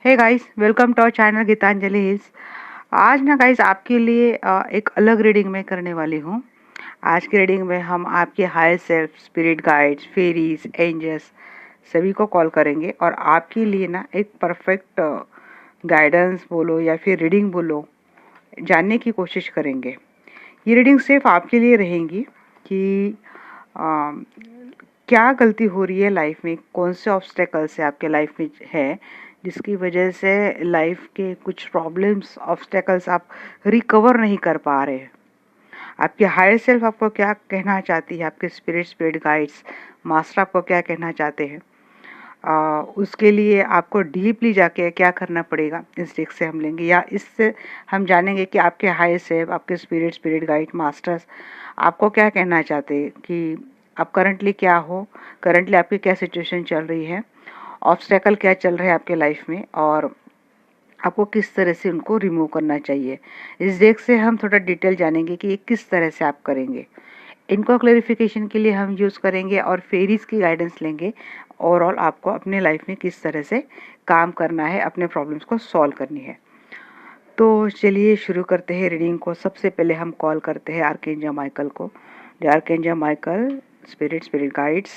Hey guys, welcome to our channel Gitanjali Hills. आज ना guys आपके लिए एक अलग रीडिंग में करने वाली हूँ। आज की रीडिंग में हम आपके higher self, spirit guides, fairies, angels सभी को कॉल करेंगे और आपके लिए ना एक परफेक्ट गाइडेंस बोलो या फिर रीडिंग बोलो, जानने की कोशिश करेंगे। ये रीडिंग सिर्फ आपके लिए रहेंगी कि क्या गलती हो रही है लाइफ में, कौन से ऑब्स्टेकल्स है आपके लाइफ में है जिसकी वजह से लाइफ के कुछ प्रॉब्लम्स, ऑब्स्टेकल्स आप रिकवर नहीं कर पा रहे हैं। आपके हायर सेल्फ आपको क्या कहना चाहती है, आपके स्पिरिट गाइड्स, मास्टर आपको क्या कहना चाहते हैं। उसके लिए आपको डीपली जाके क्या करना पड़ेगा, इस डेक से हम लेंगे या इससे हम जानेंगे कि आपके हायर सेल्फ, आपके स्पिरिट गाइड, मास्टर्स आपको क्या कहना चाहते हैं कि आप करंटली क्या हो, करंटली आपकी क्या सिचुएशन चल रही है, ऑब्स्टेकल क्या चल रहा है आपके लाइफ में और आपको किस तरह से उनको रिमूव करना चाहिए। इस डेक से हम थोड़ा डिटेल जानेंगे कि ये किस तरह से आप करेंगे। इनको क्लैरिफिकेशन के लिए हम यूज़ करेंगे और फेरीज की गाइडेंस लेंगे। ओवरऑल आपको अपने लाइफ में किस तरह से काम करना है, अपने प्रॉब्लम्स को सॉल्व करनी है। तो चलिए शुरू करते हैं रीडिंग को। सबसे पहले हम कॉल करते हैं आर्कएंजल माइकल को। आर्कएंजल माइकल, स्पिरिट गाइड्स,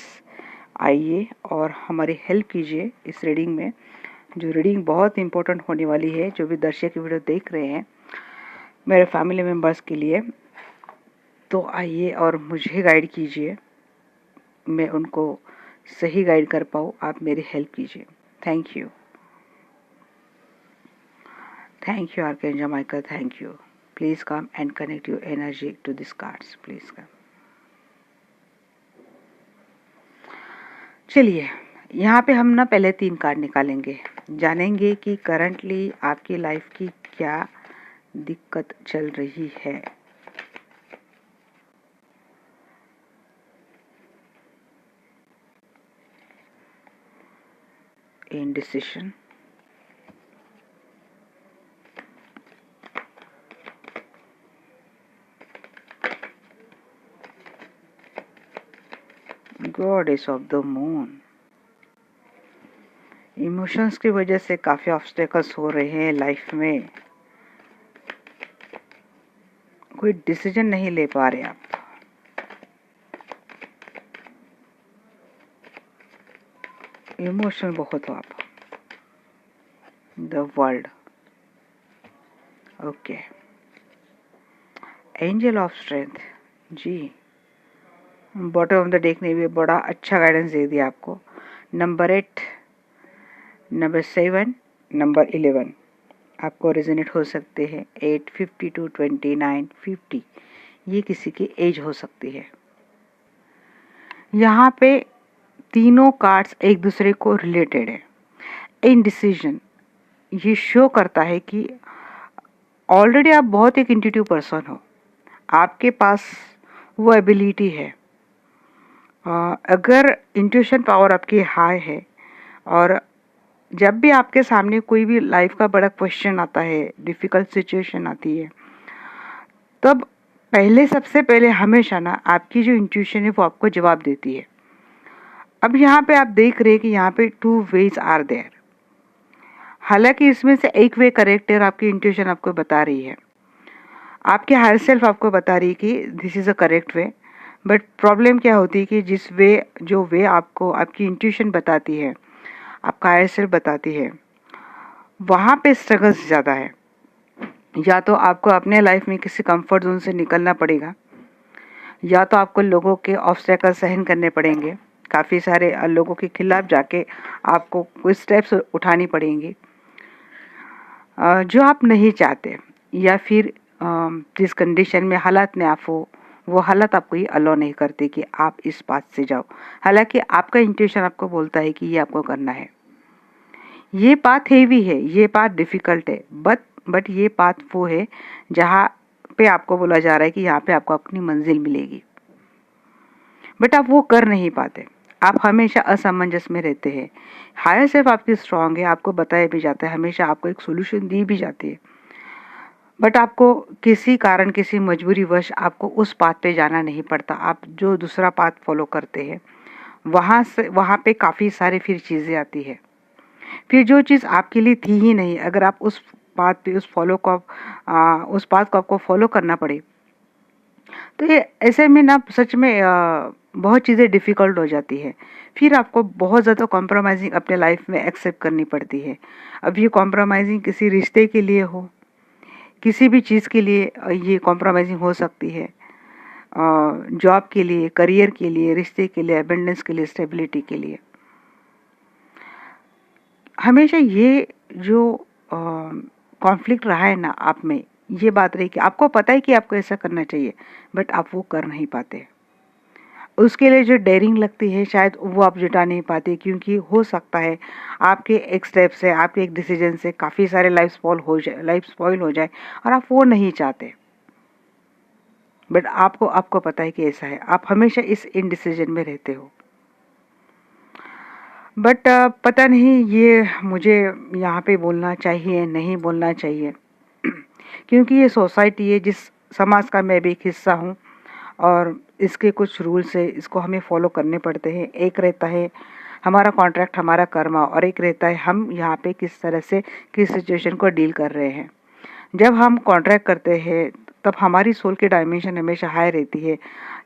आइए और हमारी हेल्प कीजिए इस रीडिंग में। जो रीडिंग बहुत इंपॉर्टेंट होने वाली है, जो भी दर्शक वीडियो देख रहे हैं मेरे फैमिली मेम्बर्स के लिए, तो आइए और मुझे गाइड कीजिए, मैं उनको सही गाइड कर पाऊँ, आप मेरी हेल्प कीजिए। Thank you, archangel Michael, thank you. Please come and connect your energy to this cards, please come. चलिए, यहाँ पे हम ना पहले 3 कार्ड निकालेंगे, जानेंगे कि करंटली आपकी लाइफ की क्या दिक्कत चल रही है। Indecision, goddess of the moon. Emotions की वजह से काफी ऑब्स्टेकल्स हो रहे हैं लाइफ में, कोई डिसीजन नहीं ले पा रहे आप। इमोशनल बहुत हो आप। The world, okay. Angel of strength, जी बॉटम ऑफ द डेक ने भी बड़ा अच्छा गाइडेंस दे दिया आपको। नंबर 8, नंबर 7, नंबर 11 आपको रेजोनेट हो सकते हैं। 8, 52, 29, 50 ये किसी की एज हो सकती है। यहाँ पे तीनों कार्ड्स एक दूसरे को रिलेटेड है। इनडिसीजन ये शो करता है कि ऑलरेडी आप बहुत एक इंट्यूटिव पर्सन हो, आपके पास वो एबिलिटी है। अगर इंट्यूशन पावर आपकी हाई है और जब भी आपके सामने कोई भी लाइफ का बड़ा क्वेश्चन आता है, डिफ़िकल्ट सिचुएशन आती है, तब सबसे पहले हमेशा ना आपकी जो इंट्यूशन है वो आपको जवाब देती है। अब यहाँ पे आप देख रहे हैं कि यहाँ पे 2 वेज आर देयर। हालांकि इसमें से एक वे करेक्ट है और आपकी इंट्यूशन आपको बता रही है, आपके हायर सेल्फ आपको बता रही है कि this is a correct way. But problem क्या होती है कि जो वे आपको आपकी इंट्यूशन बताती है, आपका हायर सेल्फ बताती है, वहाँ पे स्ट्रगल्स ज़्यादा है। या तो आपको अपने लाइफ में किसी कंफर्ट जोन से निकलना पड़ेगा, या तो आपको लोगों के ऑब्स्टेकल सहन करने पड़ेंगे, काफ़ी सारे लोगों के खिलाफ जाके आपको कुछ स्टेप्स उठानी पड़ेंगी जो आप नहीं चाहते, या फिर जिस कंडीशन में हालात में आप हो, वो हालात आपको ये अलाउ नहीं करते कि आप इस बात से जाओ। हालांकि आपका इंट्यूशन आपको बोलता है कि ये आपको करना है। ये पाथ हेवी है, ये पाथ डिफ़िकल्ट है, बट ये पाथ वो है जहाँ पे आपको बोला जा रहा है कि यहाँ पे आपको अपनी मंजिल मिलेगी, बट आप वो कर नहीं पाते। आप हमेशा असमंजस में रहते हैं। हायर सेल्फ आपकी स्ट्रांग है, आपको बताया भी जाता है, हमेशा आपको एक सोल्यूशन दी भी जाती है, बट आपको किसी कारण, किसी मजबूरी वश आपको उस पाथ पे जाना नहीं पड़ता। आप जो दूसरा पाथ फॉलो करते हैं, वहाँ पे काफ़ी सारी फिर चीज़ें आती है। फिर जो चीज़ आपके लिए थी ही नहीं, अगर आप उस बात पे उस बात को आपको फॉलो करना पड़े, तो ये ऐसे में ना सच में बहुत चीज़ें डिफ़िकल्ट हो जाती है। फिर आपको बहुत ज़्यादा कॉम्प्रोमाइज़िंग अपने लाइफ में एक्सेप्ट करनी पड़ती है। अब ये कॉम्प्रोमाइज़िंग किसी रिश्ते के लिए हो, किसी भी चीज़ के लिए ये कॉम्प्रोमाइज़िंग हो सकती है। जॉब के लिए, करियर के लिए, रिश्ते के लिए, अबंडेंस के लिए, स्टेबिलिटी के लिए। हमेशा ये जो कॉन्फ्लिक्ट रहा है ना आप में, ये बात रही कि आपको पता है कि आपको ऐसा करना चाहिए, बट आप वो कर नहीं पाते। उसके लिए जो डेयरिंग लगती है शायद वो आप जुटा नहीं पाते, क्योंकि हो सकता है आपके एक स्टेप से, आपके एक डिसीजन से काफ़ी सारे लाइफ स्पॉइल हो जाए और आप वो नहीं चाहते। बट आपको पता है कि ऐसा है, आप हमेशा इस इनडिसीजन में रहते हो। बट पता नहीं ये मुझे यहाँ पे बोलना चाहिए, नहीं बोलना चाहिए क्योंकि ये सोसाइटी है जिस समाज का मैं भी एक हिस्सा हूँ, और इसके कुछ रूल्स है, इसको हमें फॉलो करने पड़ते हैं। एक रहता है हमारा कॉन्ट्रैक्ट, हमारा कर्मा, और एक रहता है हम यहाँ पे किस तरह से किस सिचुएशन को डील कर रहे हैं। जब हम कॉन्ट्रैक्ट करते हैं तब हमारी सोल की डायमेंशन हमेशा हाई रहती है।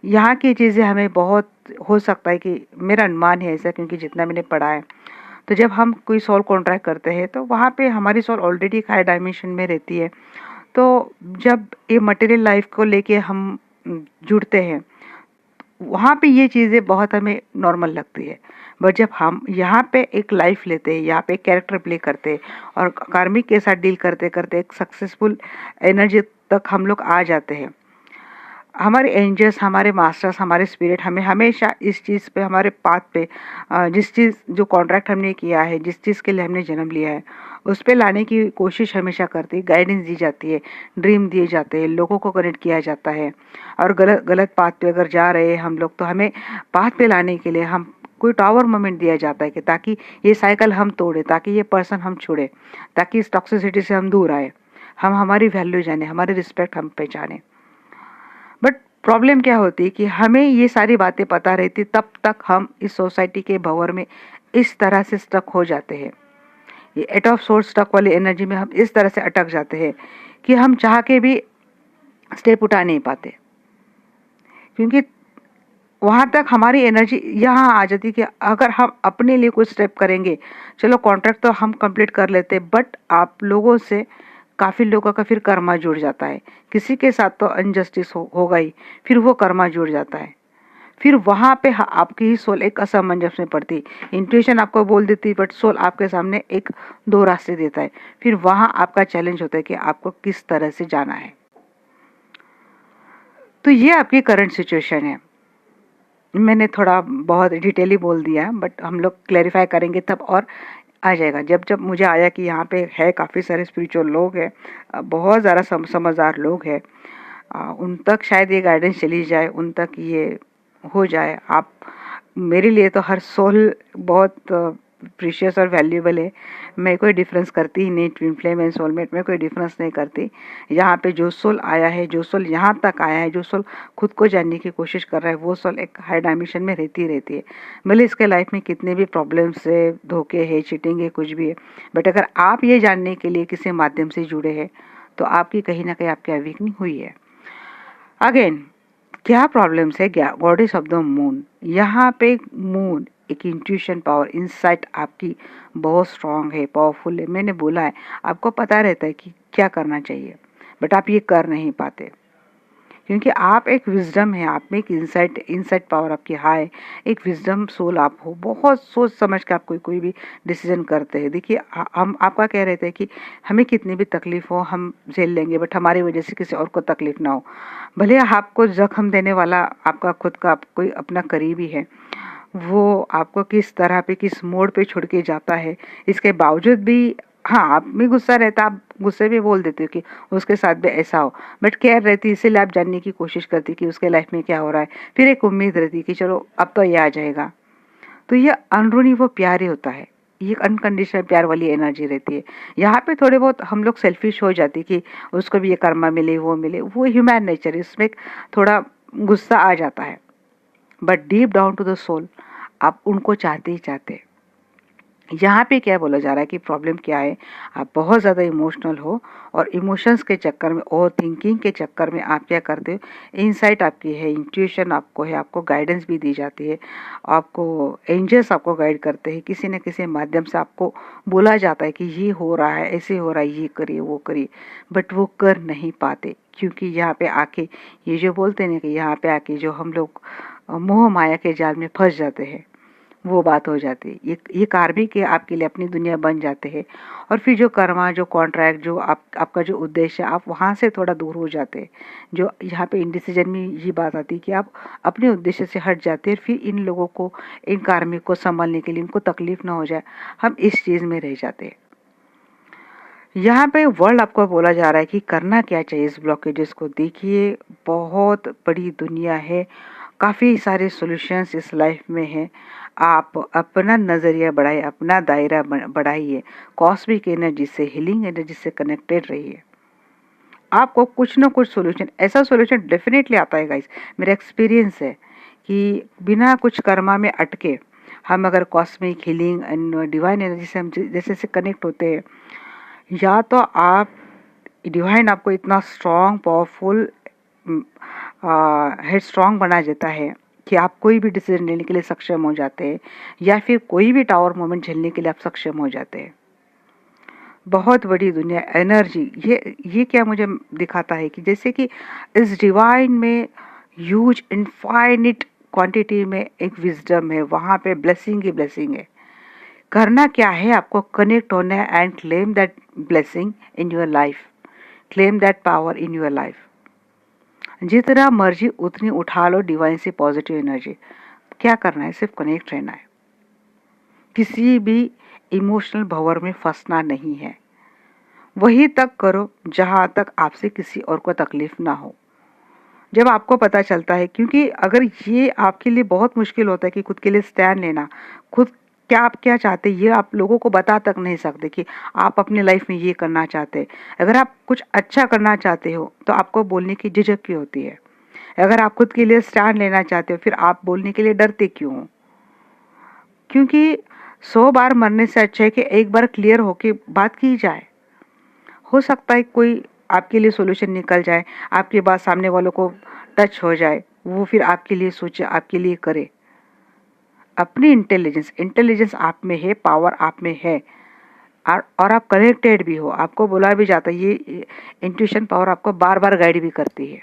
यहाँ की चीज़ें हमें बहुत, हो सकता है कि मेरा अनुमान है ऐसा, क्योंकि जितना मैंने पढ़ा है, तो जब हम कोई सोल कॉन्ट्रैक्ट करते हैं तो वहाँ पे हमारी सोल ऑलरेडी एक हाई डायमेंशन में रहती है। तो जब ये मटेरियल लाइफ को लेके हम जुड़ते हैं, वहाँ पे ये चीज़ें बहुत हमें नॉर्मल लगती है। बट जब हम यहाँ पे एक लाइफ लेते हैं, यहाँ पे कैरेक्टर प्ले करते हैं और कार्मिक के साथ डील करते करते एक सक्सेसफुल एनर्जी तक हम लोग आ जाते हैं, हमारे एंजल्स, हमारे मास्टर्स, हमारे स्पिरिट हमें हमेशा इस चीज़ पे, हमारे पाथ पे, जिस चीज़ जो कॉन्ट्रैक्ट हमने किया है, जिस चीज़ के लिए हमने जन्म लिया है, उस पे लाने की कोशिश हमेशा करती है। गाइडेंस दी जाती है, ड्रीम दिए जाते हैं, लोगों को कनेक्ट किया जाता है। और गलत गलत पाथ पे अगर जा रहे हैं हम लोग, तो हमें पाथ पे लाने के लिए हम कोई टावर मोमेंट दिया जाता है कि ताकि ये साइकिल हम तोड़े, ताकि ये पर्सन हम छोड़े, ताकि इस टॉक्सिसिटी से हम दूर आए, हम हमारी वैल्यू जाने, हमारी रिस्पेक्ट हम पहचाने। बट प्रॉब्लम क्या होती है कि हमें ये सारी बातें पता रहती, तब तक हम इस सोसाइटी के भंवर में इस तरह से स्टक हो जाते हैं। ये एट ऑफ सोर्स स्टक वाली एनर्जी में हम इस तरह से अटक जाते हैं कि हम चाह के भी स्टेप उठा नहीं पाते, क्योंकि वहाँ तक हमारी एनर्जी यहाँ आ जाती कि अगर हम अपने लिए कुछ स्टेप करेंगे, चलो कॉन्ट्रैक्ट तो हम कंप्लीट कर लेते, बट आप लोगों से काफ़ी लोगों का फिर कर्मा जुड़ जाता है। किसी के साथ तो अनजस्टिस होगा ही, फिर वो कर्मा जुड़ जाता है। फिर वहाँ पे आपकी ही सोल एक असमंजस में पड़ती। इंट्यूशन आपको बोल देती, बट सोल आपके सामने एक दो रास्ते देता है। फिर वहाँ आपका चैलेंज होता है कि आपको किस तरह से जाना है। तो ये आपकी करंट सिचुएशन है। मैंने थोड़ा बहुत डिटेली बोल दिया, बट हम लोग क्लैरिफाई करेंगे तब और आ जाएगा। जब जब मुझे आया कि यहाँ पे है काफ़ी सारे स्पिरिचुअल लोग हैं, बहुत ज़्यादा समझदार लोग हैं, उन तक शायद ये गाइडेंस चली जाए, उन तक ये हो जाए। आप मेरे लिए तो हर सोल बहुत प्रीशियस और वैल्यूएबल है। मैं कोई डिफरेंस करती ही नहीं, ट्विन फ्लेम एंड सोलमेट में कोई डिफरेंस नहीं करती। यहाँ पे जो सोल आया है, जो सोल यहाँ तक आया है, जो सोल खुद को जानने की कोशिश कर रहा है, वो सोल एक हाई डायमेंशन में रहती है। भले इसके लाइफ में कितने भी प्रॉब्लम्स है, धोखे है, चीटिंग है, कुछ भी है, बट अगर आप ये जानने के लिए किसी माध्यम से जुड़े हैं, तो आपकी कहीं ना कहीं आपकी अवेकनिंग हुई है। अगेन, क्या प्रॉब्लम्स है? गॉडेस ऑफ द मून, यहाँ पे मून एक इंट्यूशन पावर, इंसाइट आपकी बहुत स्ट्रांग है, पावरफुल है। मैंने बोला है, आपको पता रहता है कि क्या करना चाहिए, बट आप ये कर नहीं पाते, क्योंकि आप एक विजडम है, आप में एक इंसाइट पावर आपकी हाई, एक विजडम सोल आप हो। बहुत सोच समझ के आप कोई भी डिसीजन करते हैं। देखिए, हम आपका कह रहे थे कि हमें कितनी भी तकलीफ हो हम झेल लेंगे, बट हमारी वजह से किसी और को तकलीफ ना हो। भले आपको जख्म देने वाला आपका खुद का कोई अपना करीबी है, वो आपको किस तरह पे, किस मोड़ पे छोड़ के जाता है, इसके बावजूद भी, हाँ, आप में गुस्सा रहता, आप गुस्से में बोल देते हो कि उसके साथ भी ऐसा हो, बट केयर रहती, इसीलिए आप जानने की कोशिश करती कि उसके लाइफ में क्या हो रहा है। फिर एक उम्मीद रहती कि चलो अब तो ये आ जाएगा। तो ये अंदरूनी वो प्यार ही होता है, ये अनकंडीशनल प्यार वाली एनर्जी रहती है। यहाँ पे थोड़े बहुत हम लोग सेल्फिश हो जाती कि उसको भी ये कर्मा मिले, वो मिले, वो ह्यूमन नेचर, इसमें थोड़ा गुस्सा आ जाता है। But deep down to the soul आप उनको चाहते ही चाहते। यहाँ पे क्या बोला जा रहा है कि प्रॉब्लम क्या है, आप बहुत ज़्यादा इमोशनल हो और इमोशंस के चक्कर में, ओवर थिंकिंग के चक्कर में आप क्या करते हो, इनसाइट आपकी है, इंट्यूशन आपको है, आपको गाइडेंस भी दी जाती है, आपको एंजल्स आपको गाइड करते हैं, किसी न किसी माध्यम से आपको बोला जाता है कि ये हो रहा है, ऐसे हो रहा है, ये करिए वो करिए, बट वो कर नहीं पाते क्योंकि यहाँ पे आके ये जो बोलते हैं ना कि यहाँ पे आके जो हम लोग मोह माया के जाल में फंस जाते हैं, वो बात हो जाती है। ये कार्मिक के आपके लिए अपनी दुनिया बन जाते हैं और फिर जो कर्मा, जो कॉन्ट्रैक्ट, जो आपका जो उद्देश्य है, आप वहाँ से थोड़ा दूर हो जाते हैं। जो यहाँ पे इंडिसीजन में ये बात आती है कि आप अपने उद्देश्य से हट जाते हैं, फिर इन लोगों को, इन कार्मिक को संभालने के लिए इनको तकलीफ ना हो जाए, हम इस चीज़ में रह जाते हैं। यहाँ पे वर्ल्ड आपको बोला जा रहा है कि करना क्या चाहिए इस ब्लॉकेजेस को। देखिए, बहुत बड़ी दुनिया है, काफ़ी सारे सॉल्यूशंस इस लाइफ में है। आप अपना नज़रिया बढ़ाइए, अपना दायरा बढ़ाइए, कॉस्मिक एनर्जी से, हीलिंग एनर्जी से कनेक्टेड रहिए। आपको कुछ ना कुछ सॉल्यूशन, ऐसा सॉल्यूशन डेफिनेटली आता है गाइस। मेरा एक्सपीरियंस है कि बिना कुछ कर्मा में अटके हम अगर cosmic healing and divine energy से हम जैसे से कनेक्ट होते हैं, या तो आप डिवाइन आपको इतना स्ट्रॉन्ग, पावरफुल, हेड स्ट्रॉन्ग बना देता है कि आप कोई भी डिसीजन लेने के लिए सक्षम हो जाते हैं, या फिर कोई भी टावर मोमेंट झेलने के लिए आप सक्षम हो जाते हैं। बहुत बड़ी दुनिया, एनर्जी, ये क्या मुझे दिखाता है कि जैसे कि इस डिवाइन में ह्यूज इनफाइनिट क्वांटिटी में एक विजडम है, वहाँ पे ब्लेसिंग ही ब्लेसिंग है। करना क्या है, आपको कनेक्ट होना है and claim that blessing in your life, claim that power in your life. जितना मर्जी उतनी उठा लो डिवाइन से पॉजिटिव एनर्जी। क्या करना है, सिर्फ कनेक्ट रहना है, किसी भी इमोशनल भंवर में फंसना नहीं है। वही तक करो जहां तक आपसे किसी और को तकलीफ ना हो। जब आपको पता चलता है, क्योंकि अगर ये आपके लिए बहुत मुश्किल होता है कि खुद के लिए स्टैंड लेना, खुद क्या आप क्या चाहते हैं ये आप लोगों को बता तक नहीं सकते कि आप अपनी लाइफ में ये करना चाहते हैं। अगर आप कुछ अच्छा करना चाहते हो तो आपको बोलने की झिझक क्यों होती है? अगर आप खुद के लिए स्टैंड लेना चाहते हो, फिर आप बोलने के लिए डरते क्यों हो? क्योंकि 100 बार मरने से अच्छा है कि एक बार क्लियर होके बात की जाए। हो सकता है कोई आपके लिए सॉल्यूशन निकल जाए, आपकी बात सामने वालों को टच हो जाए, वो फिर आपके लिए सोचे, आपके लिए करे। अपनी इंटेलिजेंस आप में है, पावर आप में है, और आप कनेक्टेड भी हो, आपको बोला भी जाता है, ये इंट्यूशन पावर आपको बार बार गाइड भी करती है।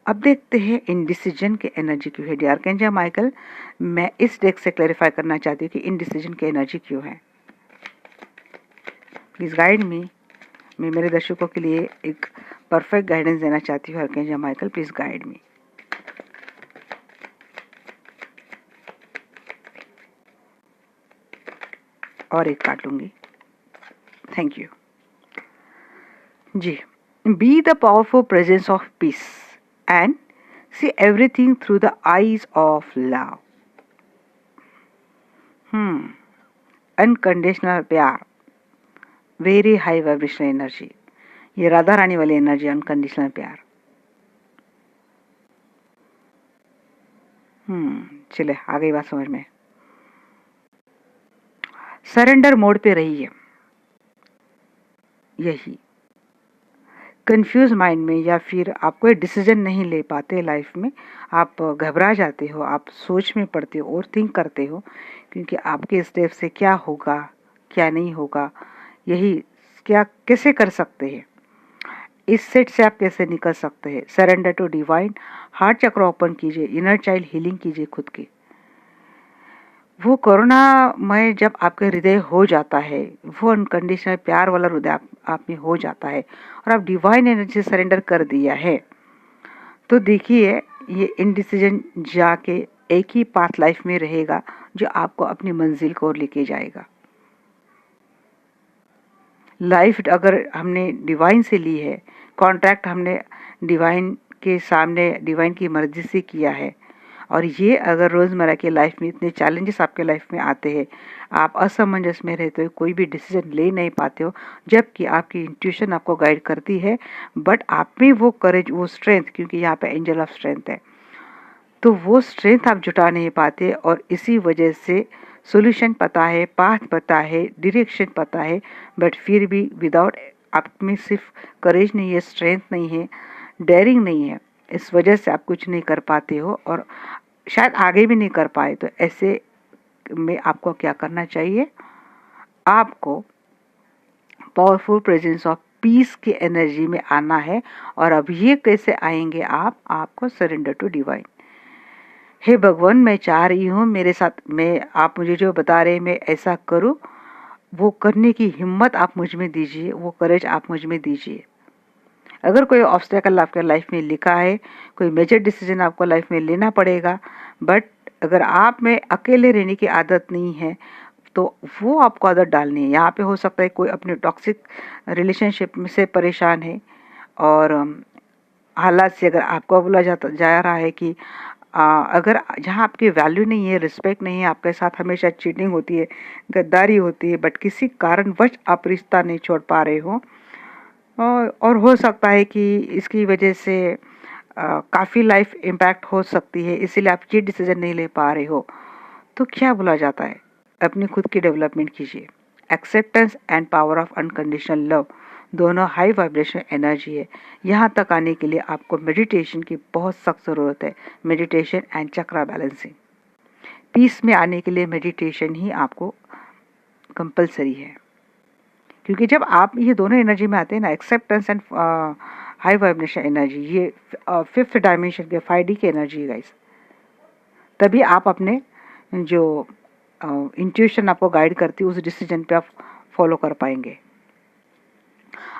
अब देखते हैं इनडिसीजन के एनर्जी क्यों है। डियर आर्कएंजल माइकल, मैं इस डेक से क्लैरिफाई करना चाहती हूँ कि इनडिसीजन की एनर्जी क्यों है। प्लीज गाइड मी। मैं मेरे दर्शकों के लिए एक परफेक्ट गाइडेंस देना चाहती हूँ। Archangel Michael, please guide me. और एक काट लूंगी। Thank you ji. Be the powerful presence of peace and see everything through the eyes of love. Unconditional प्यार, वेरी हाई वाइब्रेशनल एनर्जी, ये राधा रानी वाली एनर्जी, अनकंडीशनल प्यार। चले, आ गई बात समझ में। सरेंडर मोड पे रहिए। यही कंफ्यूज माइंड में, या फिर आप कोई डिसीजन नहीं ले पाते लाइफ में, आप घबरा जाते हो, आप सोच में पड़ते हो और थिंक करते हो, क्योंकि आपके स्टेप से क्या होगा क्या नहीं होगा, यही क्या कैसे कर सकते हैं, इस सेट से आप कैसे निकल सकते हैं। सरेंडर टू डिवाइन, हार्ट चक्र ओपन कीजिए, इनर चाइल्ड हीलिंग कीजिए खुद की। वो करुणामय जब आपका हृदय हो जाता है, वो अनकंडीशनल प्यार वाला हृदय आप में हो जाता है और आप डिवाइन एनर्जी से सरेंडर कर दिया है, तो देखिए ये इनडिसीजन जाके एक ही पाथ लाइफ में रहेगा जो आपको अपनी मंजिल को लेके जाएगा। लाइफ अगर हमने डिवाइन से ली है, कॉन्ट्रैक्ट हमने डिवाइन के सामने डिवाइन की मर्जी से किया है, और ये अगर रोज़मर्रा के लाइफ में इतने चैलेंजेस आपके लाइफ में आते हैं, आप असमंजस में रहते हो, कोई भी डिसीजन ले नहीं पाते हो, जबकि आपकी इंट्यूशन आपको गाइड करती है, बट आप में वो करेज, वो स्ट्रेंथ, क्योंकि यहाँ पे एंजल ऑफ स्ट्रेंथ है, तो वो स्ट्रेंथ आप जुटा नहीं पाते, और इसी वजह से सॉल्यूशन पता है, पाथ पता है, डायरेक्शन पता है, बट फिर भी विदाउट, आप में सिर्फ करेज नहीं है, स्ट्रेंथ नहीं है, डेयरिंग नहीं है, इस वजह से आप कुछ नहीं कर पाते हो और शायद आगे भी नहीं कर पाए। तो ऐसे में आपको क्या करना चाहिए? आपको पावरफुल प्रेजेंस ऑफ पीस की एनर्जी में आना है। और अब ये कैसे आएंगे आप? आपको सरेंडर टू डिवाइन। हे भगवान, मैं चाह रही हूँ मेरे साथ, मैं, आप मुझे जो बता रहे हैं मैं ऐसा करूँ, वो करने की हिम्मत आप मुझ में दीजिए, वो करेज आप मुझ में दीजिए। अगर कोई ऑब्स्टेकल आपके लाइफ में लिखा है, कोई मेजर डिसीजन आपको लाइफ में लेना पड़ेगा, बट अगर आप में अकेले रहने की आदत नहीं है तो वो आपको आदत डालनी है। यहाँ पे हो सकता है कोई अपने टॉक्सिक रिलेशनशिप में से परेशान है, और हालात से अगर आपको बोला जा रहा है कि अगर जहाँ आपकी वैल्यू नहीं है, रिस्पेक्ट नहीं है, आपके साथ हमेशा चीटिंग होती है, गद्दारी होती है, बट किसी कारणवश आप रिश्ता नहीं छोड़ पा रहे हो, और हो सकता है कि इसकी वजह से काफ़ी लाइफ इम्पैक्ट हो सकती है, इसीलिए आप ये डिसीजन नहीं ले पा रहे हो, तो क्या बोला जाता है? अपनी खुद की डेवलपमेंट कीजिए। Acceptance and power of unconditional love दोनों हाई वाइब्रेशन एनर्जी है। यहाँ तक आने के लिए आपको मेडिटेशन की बहुत सख्त ज़रूरत है। Meditation and chakra balancing. Peace में आने के लिए मेडिटेशन ही आपको कंपलसरी है, क्योंकि जब आप ये दोनों एनर्जी में आते हैं ना, acceptance and high vibration energy, ये फिफ्थ डायमेंशन के 5D की एनर्जी है गाइस, तभी आप अपने जो इंट्यूशन आपको गाइड करती है उस डिसीजन पे आप फॉलो कर पाएंगे।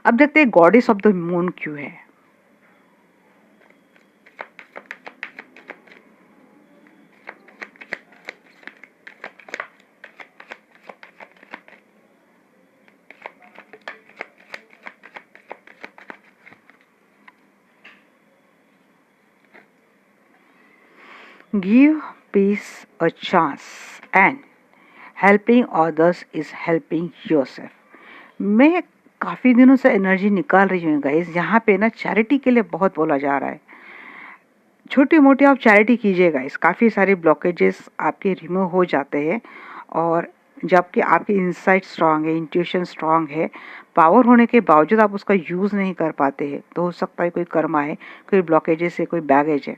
अब देखते हैं गॉडेस ऑफ द मून क्यों है। Give peace a chance and helping others is helping yourself। मैं काफ़ी दिनों से एनर्जी निकाल रही हूँ गाइस, यहाँ पे ना चैरिटी के लिए बहुत बोला जा रहा है। छोटी मोटी आप चैरिटी कीजिए गाइस, काफ़ी सारे ब्लॉकेजेस आपके रिमूव हो जाते हैं, और जबकि आपकी इंसाइट स्ट्रांग है, इंट्यूशन स्ट्रांग है, पावर होने के बावजूद आप उसका यूज़ नहीं कर पाते हैं, तो हो सकता है कोई कर्मा है, कोई ब्लॉकेजेस है, कोई बैगेज है।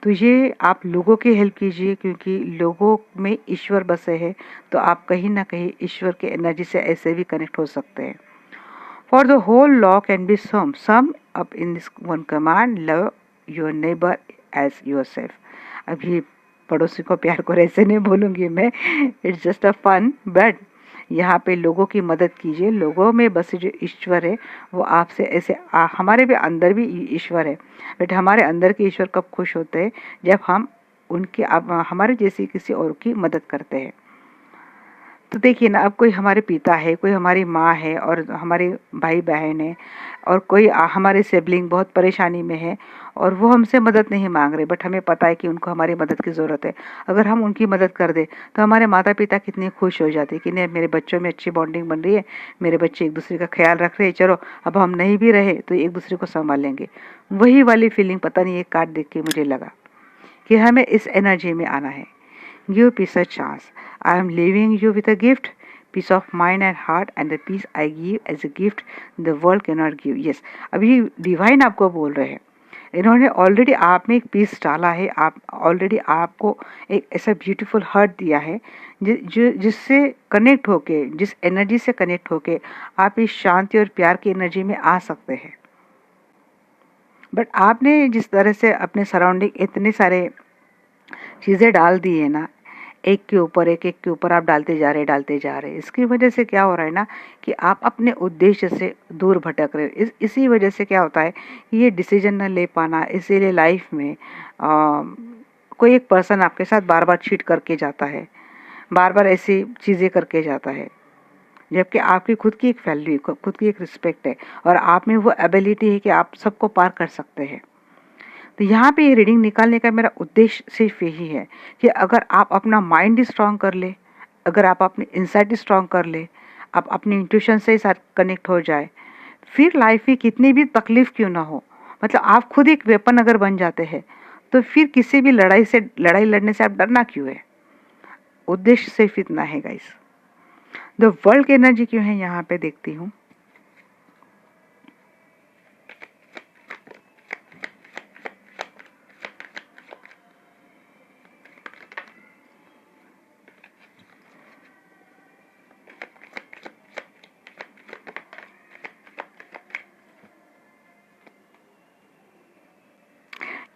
तो ये आप लोगों की हेल्प कीजिए, क्योंकि लोगों में ईश्वर बसे हैं, तो आप कहीं ना कहीं ईश्वर के एनर्जी से ऐसे भी कनेक्ट हो सकते हैं। For the whole law can be sum up in this one command, love your neighbour as yourself. अभी पड़ोसी को प्यार को ऐसे नहीं बोलूँगी मैं, it's just a fun, but यहाँ पे लोगों की मदद कीजिए। लोगों में बसे जो ईश्वर है वो आपसे ऐसे, हमारे भी अंदर भी ईश्वर है, बट हमारे अंदर के ईश्वर कब खुश होते हैं? जब हम उनकी हमारे जैसी किसी और की मदद करते हैं। तो देखिए ना, अब कोई हमारे पिता है, कोई हमारी माँ है, और हमारे भाई बहन है, और कोई हमारे सिबलिंग बहुत परेशानी में है और वो हमसे मदद नहीं मांग रहे, बट हमें पता है कि उनको हमारी मदद की ज़रूरत है। अगर हम उनकी मदद कर दें तो हमारे माता पिता कितने खुश हो जाते हैं कि नहीं, मेरे बच्चों में अच्छी बॉन्डिंग बन रही है, मेरे बच्चे एक दूसरे का ख्याल रख रहे हैं, चलो अब हम नहीं भी रहे तो एक दूसरे को संभाल लेंगे। वही वाली फीलिंग पता नहीं, एक कार्ड देख के मुझे लगा कि हमें इस एनर्जी में आना है। Give peace a chance. I am leaving you with a gift, peace of mind and heart, and the peace I give as a gift the world cannot give. Yes, अभी डिवाइन आपको बोल रहे हैं, इन्होंने already आप में एक piece डाला है, आप ऑलरेडी आपको एक ऐसा ब्यूटीफुल हार्ट दिया है जिससे कनेक्ट होके, जिस एनर्जी से कनेक्ट होके आप इस शांति और प्यार की एनर्जी में आ सकते हैं। बट आपने जिस तरह से अपने सराउंडिंग इतने सारे चीज़ें डाल दी है ना, एक के ऊपर एक के ऊपर आप डालते जा रहे, इसकी वजह से क्या हो रहा है ना कि आप अपने उद्देश्य से दूर भटक रहे हो। इसी वजह से क्या होता है कि ये डिसीजन न ले पाना, इसीलिए लाइफ में कोई एक पर्सन आपके साथ बार बार चीट करके जाता है, बार बार ऐसी चीज़ें करके जाता है, जबकि आपकी खुद की एक वैल्यू, खुद की एक रिस्पेक्ट है, और आप में वो एबिलिटी है कि आप सबको पार कर सकते हैं। तो यहाँ पे ये रीडिंग निकालने का मेरा उद्देश्य सिर्फ यही है कि अगर आप अपना माइंड स्ट्रांग कर ले, अगर आप अपनी इंसाइट स्ट्रांग कर ले, आप अपनी इंट्यूशन से साथ कनेक्ट हो जाए, फिर लाइफ में कितनी भी तकलीफ क्यों ना हो, मतलब आप खुद एक वेपन अगर बन जाते हैं तो फिर किसी भी लड़ाई लड़ने से आप डरना क्यों है? उद्देश्य सिर्फ इतना है गाइस। द वर्ल्ड की एनर्जी क्यों है यहाँ पे देखती हूँ।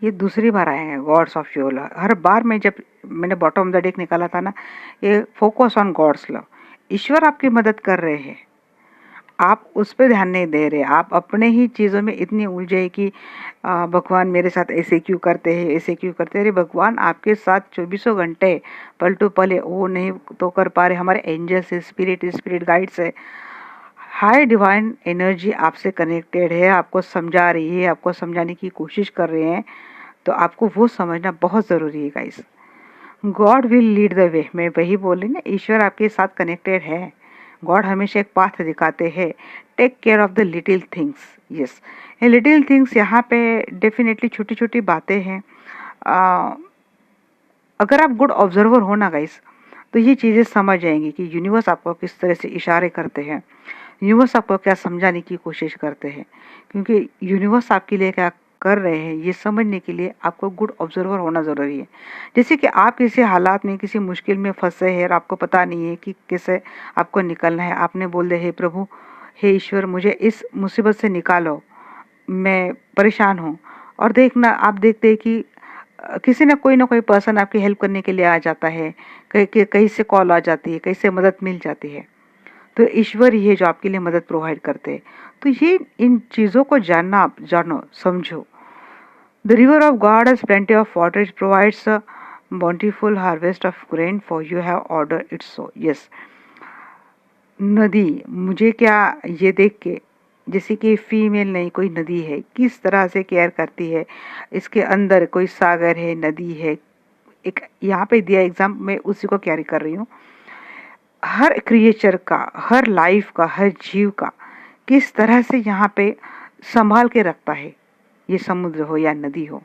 ये दूसरी बार आए हैं गॉड्स ऑफ योर लव। हर बार मैं जब मैंने बॉटम ऑफ द डेक निकाला था ना, ये फोकस ऑन गॉड्स लव। ईश्वर आपकी मदद कर रहे हैं, आप उस पर ध्यान नहीं दे रहे। आप अपने ही चीज़ों में इतनी उलझे कि भगवान मेरे साथ ऐसे क्यों करते हैं, ऐसे क्यों करते हैं। अरे भगवान आपके साथ 24 घंटे पल टू पल है, वो नहीं तो कर पा रहे। हमारे एंजल्स है, स्पिरिट गाइड्स है, हाई डिवाइन एनर्जी आपसे कनेक्टेड है, आपको समझा रही है, आपको समझाने की कोशिश कर रहे हैं। तो आपको वो समझना बहुत ज़रूरी है guys. God will lead the वे। मैं वही बोल रही ना, ईश्वर आपके साथ कनेक्टेड है। गॉड हमेशा एक पाथ दिखाते हैं। Take care of the little things. Yes, ये लिटिल थिंग्स यहाँ पे डेफिनेटली छोटी छोटी बातें हैं। अगर आप गुड ऑब्जर्वर हो ना गाइस, तो ये चीज़ें समझ जाएंगी कि यूनिवर्स आपको किस तरह से इशारे करते हैं, यूनिवर्स आपको क्या समझाने की कोशिश करते हैं। क्योंकि यूनिवर्स आपके लिए क्या कर रहे हैं ये समझने के लिए आपको गुड ऑब्जर्वर होना ज़रूरी है। जैसे कि आप किसी हालात में, किसी मुश्किल में फंसे हैं और आपको पता नहीं है कि कैसे आपको निकलना है। आपने बोल दे, हे प्रभु, हे ईश्वर, मुझे इस मुसीबत से निकालो, मैं परेशान हूँ। और देखना, आप देखते हैं कि किसी ना कोई पर्सन आपकी हेल्प करने के लिए आ जाता है। कहीं से कॉल आ जाती है, कहीं से मदद मिल जाती है। तो ईश्वर ही है जो आपके लिए मदद प्रोवाइड करते हैं। तो ये इन चीज़ों को जानना, आप जानो, समझो। The river of God has plenty of water, it provides a bountiful harvest of grain for you have ordered it so। yes, नदी, मुझे क्या ये देख के जैसे कि फीमेल नहीं, कोई नदी है, किस तरह से केयर करती है। इसके अंदर कोई सागर है, नदी है। एक यहाँ पे दिया एग्जाम, मैं उसी को कैरी कर रही हूँ। हर क्रिएचर का, हर लाइफ का, हर जीव का किस तरह से यहाँ पे संभाल के रखता है, ये समुद्र हो या नदी हो।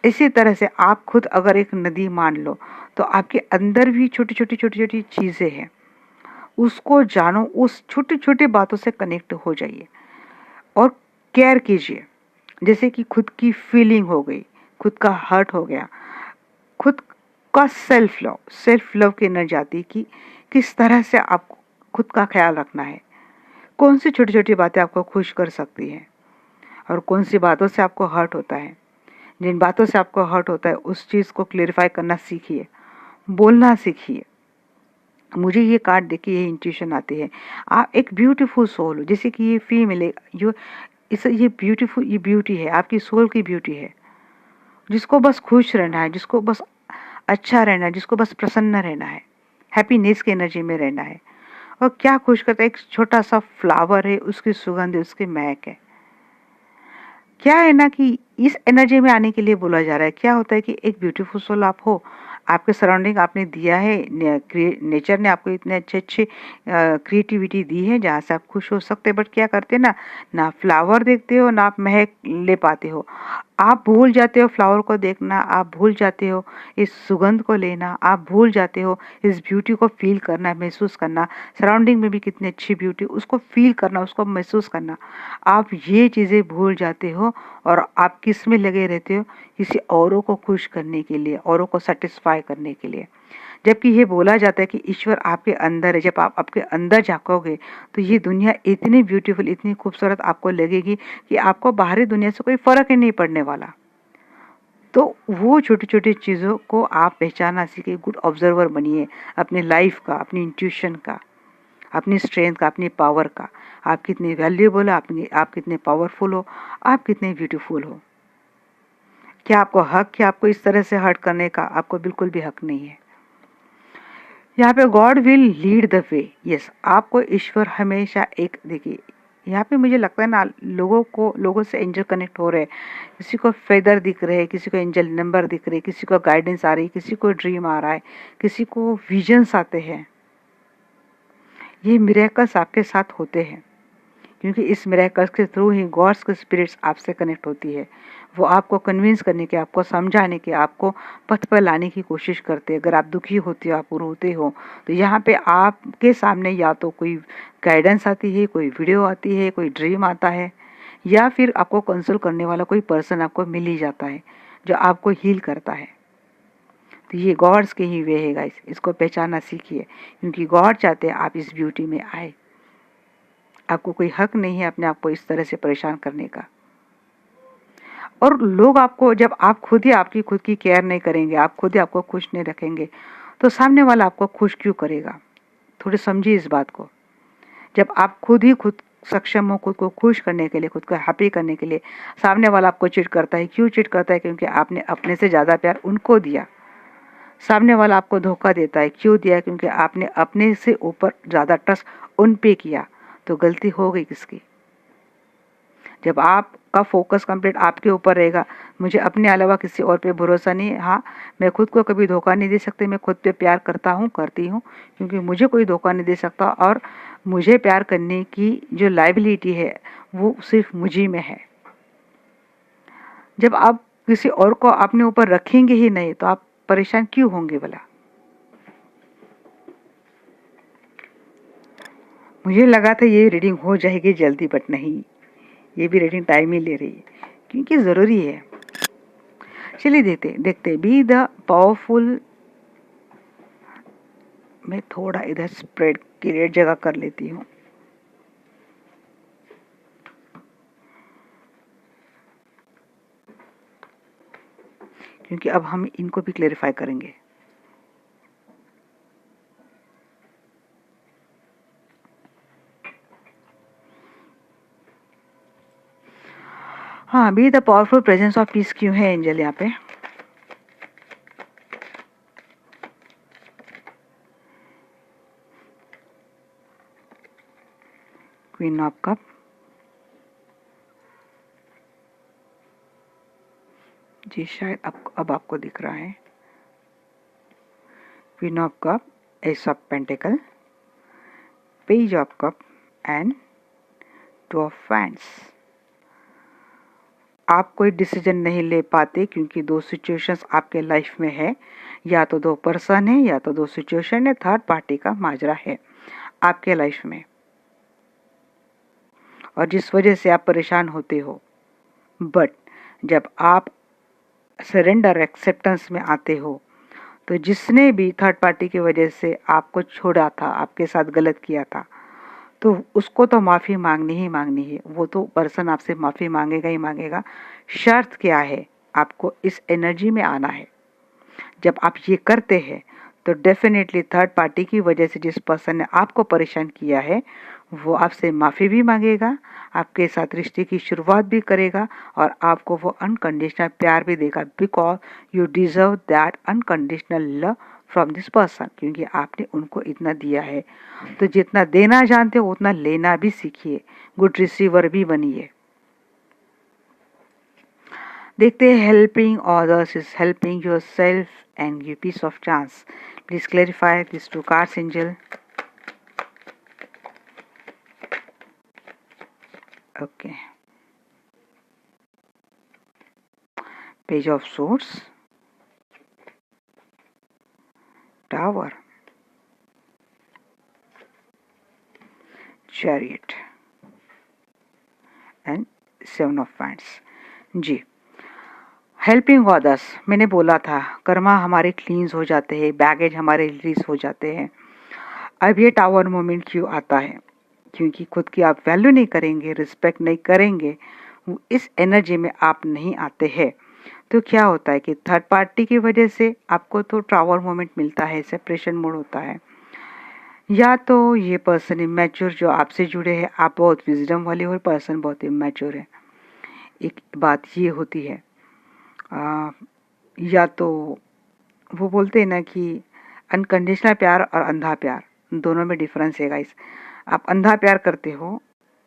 इसी तरह से आप खुद अगर एक नदी मान लो, तो आपके अंदर भी छोटी छोटी चीज़ें हैं, उसको जानो, उस छोटी छोटी बातों से कनेक्ट हो जाइए और केयर कीजिए। जैसे कि खुद की फीलिंग हो गई, खुद का हर्ट हो गया, खुद का सेल्फ लव की एनर्जी आती कि किस तरह से आपको खुद का ख्याल रखना है। कौन सी छोटी छोटी बातें आपको खुश कर सकती हैं और कौन सी बातों से आपको हर्ट होता है। जिन बातों से आपको हर्ट होता है उस चीज़ को क्लेरिफाई करना सीखिए, बोलना सीखिए। मुझे ये कार्ड देखिए, ये इंट्यूशन आती है, आप एक ब्यूटीफुल सोल हो। जैसे कि ये फीमेल है, जो ये ब्यूटीफुल, ये ब्यूटी है, आपकी सोल की ब्यूटी है, जिसको बस खुश रहना है, जिसको बस अच्छा रहना है, जिसको बस प्रसन्न रहना है, हैप्पीनेस की एनर्जी में रहना है। और क्या खुश करता है, एक छोटा सा फ्लावर है, उसकी सुगंध है, उसकी महक है। क्या है ना कि इस एनर्जी में आने के लिए बोला जा रहा है। क्या होता है कि एक ब्यूटीफुल सोल आप हो, आपके सराउंडिंग आपने दिया है, नेचर ने आपको इतने अच्छे क्रिएटिविटी दी है जहाँ से आप खुश हो सकते हैं। बट क्या करते हैं ना फ्लावर देखते हो, ना आप महक ले पाते हो। आप भूल जाते हो फ्लावर को देखना, आप भूल जाते हो इस सुगंध को लेना, आप भूल जाते हो इस ब्यूटी को फील करना, महसूस करना। सराउंडिंग में भी कितनी अच्छी ब्यूटी, उसको फील करना, उसको महसूस करना। आप ये चीज़ें भूल जाते हो और आप किस में लगे रहते हो, किसी औरों को खुश करने के लिए, औरों को सेटिस्फाई करने के लिए। जबकि ये बोला जाता है कि ईश्वर आपके अंदर है। जब आप आपके अंदर झाँकोगे तो ये दुनिया इतनी ब्यूटीफुल, इतनी खूबसूरत आपको लगेगी कि आपको बाहरी दुनिया से कोई फर्क ही नहीं पड़ने वाला। तो वो छोटी छोटी चीज़ों को आप पहचानना सीखिए, गुड ऑब्जर्वर बनिए अपनी लाइफ का, अपनी इंट्यूशन का, अपनी स्ट्रेंथ का, अपनी पावर का। आप कितने वैल्यूएबल हो, आप कितने पावरफुल हो, आप कितने ब्यूटीफुल हो। क्या आपको हक है आपको इस तरह से हर्ट करने का? आपको बिल्कुल भी हक नहीं है। यहाँ पे God will lead the way. Yes, आपको ईश्वर हमेशा एक, देखिए यहाँ पे मुझे लगता है ना, लोगों से एंजल कनेक्ट हो रहे हैं। किसी को फेदर दिख रहे हैं, किसी को एंजल नंबर दिख रहे हैं, किसी को गाइडेंस आ रही है, किसी को ड्रीम आ रहा है, किसी को विजन्स आते हैं। ये मिरेकल्स आपके साथ होते हैं। क्योंकि इस मिरेकल्स के थ्रू ही गॉड्स के स्पिरिट्स आपसे कनेक्ट होती है। वो आपको कन्विंस करने के, आपको समझाने के, आपको पथ पर लाने की कोशिश करते हैं। अगर आप दुखी होते हो, आप रोते हो, तो यहाँ पे आपके सामने या तो कोई गाइडेंस आती है, कोई वीडियो आती है, कोई ड्रीम आता है, या फिर आपको कंसोल करने वाला कोई पर्सन आपको मिल ही जाता है जो आपको हील करता है। तो ये गॉड्स के ही वे है गाइस, इसको पहचानना सीखिए, क्योंकि गॉड चाहते हैं आप इस ब्यूटी में आए। आपको कोई हक नहीं है अपने आप को इस तरह से परेशान करने का। और लोग आपको, जब आप खुद ही आपकी खुद की केयर नहीं करेंगे, आप खुद ही आपको खुश नहीं रखेंगे, तो सामने वाला आपको खुश क्यों करेगा? थोड़ी समझिए इस बात को। जब आप खुद ही खुद सक्षम हो खुद को खुश करने के लिए, खुद को हैप्पी करने के लिए, सामने वाला आपको चिट करता है। क्यों चिट करता है? क्योंकि आपने अपने से ज़्यादा प्यार उनको दिया। सामने वाला आपको धोखा देता है। क्यों दिया? क्योंकि आपने अपने से ऊपर ज़्यादा ट्रस्ट उन पे किया। तो गलती हो गई किसकी? जब आपका फोकस कंप्लीट आपके ऊपर रहेगा, मुझे अपने अलावा किसी और पे भरोसा नहीं है, हाँ मैं खुद को कभी धोखा नहीं दे सकती, मैं खुद पे प्यार करता हूँ, करती हूँ, क्योंकि मुझे कोई धोखा नहीं दे सकता। और मुझे प्यार करने की जो लायबिलिटी है वो सिर्फ मुझी में है। जब आप किसी और को अपने ऊपर रखेंगे ही नहीं तो आप परेशान क्यों होंगे भला? मुझे लगा था ये रीडिंग हो जाएगी जल्दी, बट नहीं, ये भी रीडिंग टाइम ही ले रही है, क्योंकि ज़रूरी है। चलिए देखते देखते। B the powerful. मैं थोड़ा इधर स्प्रेड क्रिएट जगह कर लेती हूँ। क्योंकि अब हम इनको भी क्लेरिफाई करेंगे। हाँ, B the powerful presence of piece क्यों है एंजल यहाँ पे? क्वीन ऑफ कप, जी शायद अब आपको दिख रहा है। Queen of cup, S of pentacle, page of cup and two of wands. आप कोई डिसीजन नहीं ले पाते क्योंकि दो सिचुएशंस आपके लाइफ में है, या तो दो पर्सन है या तो दो सिचुएशन है, थर्ड पार्टी का माजरा है आपके लाइफ में, और जिस वजह से आप परेशान होते हो। बट जब आप सरेंडर एक्सेप्टेंस में आते हो, तो जिसने भी थर्ड पार्टी की वजह से आपको छोड़ा था, आपके साथ गलत किया था, तो उसको तो माफ़ी मांगनी ही मांगनी है। वो तो पर्सन आपसे माफ़ी मांगेगा ही मांगेगा। शर्त क्या है? आपको इस एनर्जी में आना है। जब आप ये करते हैं तो डेफिनेटली थर्ड पार्टी की वजह से जिस पर्सन ने आपको परेशान किया है वो आपसे माफ़ी भी मांगेगा, आपके साथ रिश्ते की शुरुआत भी करेगा, और आपको वो अनकंडीशनल प्यार भी देगा, because you deserve that unconditional love from this person, क्योंकि आपने उनको इतना दिया है। तो जितना देना जानते हो उतना लेना भी सीखिए, गुड रिसीवर भी बनिए। देखते हैं, helping others is helping yourself and give peace of chance. Please clarify this two cards angel. Okay, page of swords, tower, chariot and seven of wands. जी, हेल्पिंग अदर्स, मैंने बोला था कर्मा हमारे क्लींस हो जाते हैं, बैगेज हमारे रिलीज हो जाते हैं। अब ये टावर मोमेंट क्यों आता है? क्योंकि खुद की आप वैल्यू नहीं करेंगे, रिस्पेक्ट नहीं करेंगे, इस एनर्जी में आप नहीं आते हैं। तो क्या होता है कि थर्ड पार्टी की वजह से आपको तो टावर मोमेंट मिलता है, सेपरेशन मोड होता है, या तो ये पर्सन इमैच्योर जो आपसे जुड़े हैं, आप बहुत विजडम वाले हो, पर्सन बहुत इमैच्योर है। एक बात ये होती है, या तो वो बोलते हैं ना कि अनकंडीशनल प्यार और अंधा प्यार, दोनों में डिफरेंस है गाइस। आप अंधा प्यार करते हो,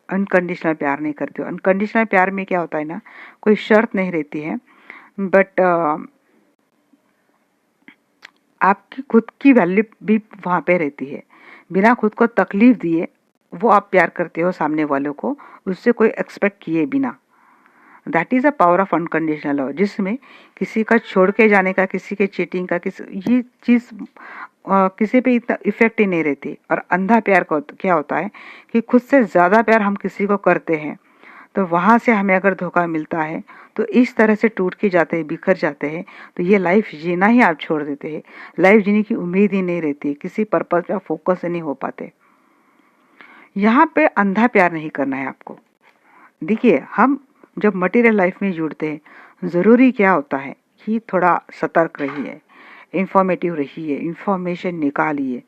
अनकंडीशनल प्यार नहीं करते हो। अनकंडीशनल प्यार में क्या होता है ना, कोई शर्त नहीं रहती है, बट आपकी खुद की वैल्यू भी वहाँ पे रहती है। बिना खुद को तकलीफ दिए वो आप प्यार करते हो सामने वालों को, उससे कोई एक्सपेक्ट किए बिना। That is a power of unconditional love, जिसमें किसी का छोड़ के जाने का, किसी के चीटिंग का, किसी ये चीज़ किसी पे इतना इफेक्ट ही नहीं रहती। और अंधा प्यार का क्या होता है कि खुद से ज़्यादा प्यार हम किसी को करते हैं, तो वहाँ से हमें अगर धोखा मिलता है तो इस तरह से टूट के जाते हैं, बिखर जाते हैं, तो ये लाइफ जीना ही आप छोड़ देते हैं। लाइफ जीने की उम्मीद ही नहीं रहती, किसी पर्पज पे फोकस नहीं हो पाते। यहाँ पे अंधा प्यार नहीं करना है आपको। देखिए, हम जब मटेरियल लाइफ में जुड़ते हैं, ज़रूरी क्या होता है कि थोड़ा सतर्क रहिए, इंफॉर्मेटिव रहिए, इंफॉर्मेशन निकालिए,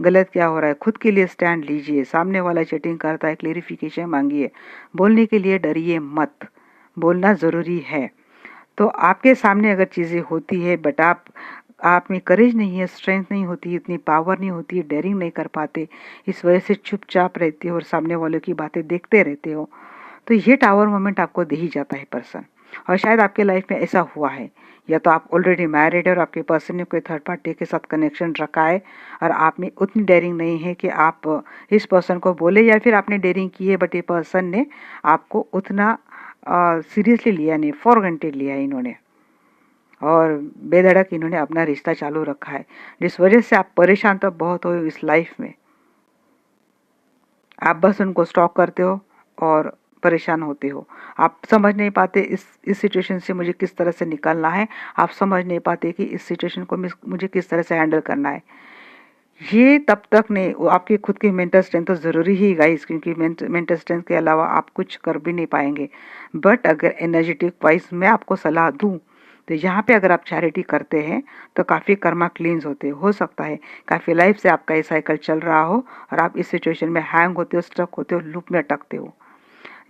गलत क्या हो रहा है, खुद के लिए स्टैंड लीजिए। सामने वाला चीटिंग करता है, क्लेरिफिकेशन मांगिए। बोलने के लिए डरिए मत, बोलना ज़रूरी है। तो आपके सामने अगर चीज़ें होती है बट आप में करेज नहीं है, स्ट्रेंथ नहीं होती, इतनी पावर नहीं होती, डेयरिंग नहीं कर पाते, इस वजह से चुपचाप रहते हो और सामने वालों की बातें देखते रहते हो, तो ये टावर मोमेंट आपको दे ही जाता है पर्सन। और शायद आपके लाइफ में ऐसा हुआ है, या तो आप ऑलरेडी मैरिड है और आपके पर्सन ने कोई थर्ड पार्टी के साथ कनेक्शन रखा है और आप में उतनी डेयरिंग नहीं है कि आप इस पर्सन को बोले, या फिर आपने डेयरिंग की है बट ये पर्सन ने आपको उतना सीरियसली लिया नहीं, फॉर ग्रांटेड लिया है इन्होंने, और बेधड़क इन्होंने अपना रिश्ता चालू रखा है, जिस वजह से आप परेशान तो बहुत हो इस लाइफ में। आप बस उनको स्टॉक करते हो और परेशान होते हो। आप समझ नहीं पाते इस सिचुएशन से मुझे किस तरह से निकलना है, आप समझ नहीं पाते कि इस सिचुएशन को मुझे किस तरह से हैंडल करना है। ये तब तक नहीं, वो आपकी खुद की मेंटल स्ट्रेंथ तो ज़रूरी ही गाइस, क्योंकि मेंटल स्ट्रेंथ के अलावा आप कुछ कर भी नहीं पाएंगे। बट अगर एनर्जेटिक वाइज मैं आपको सलाह दूं, तो यहाँ पे अगर आप चैरिटी करते हैं तो काफ़ी कर्मा क्लींस होते हो सकता है काफ़ी लाइफ से आपका ये साइकिल चल रहा हो और आप इस सिचुएशन में हैंग होते हो, स्ट्रक होते हो, लूप में अटकते हो।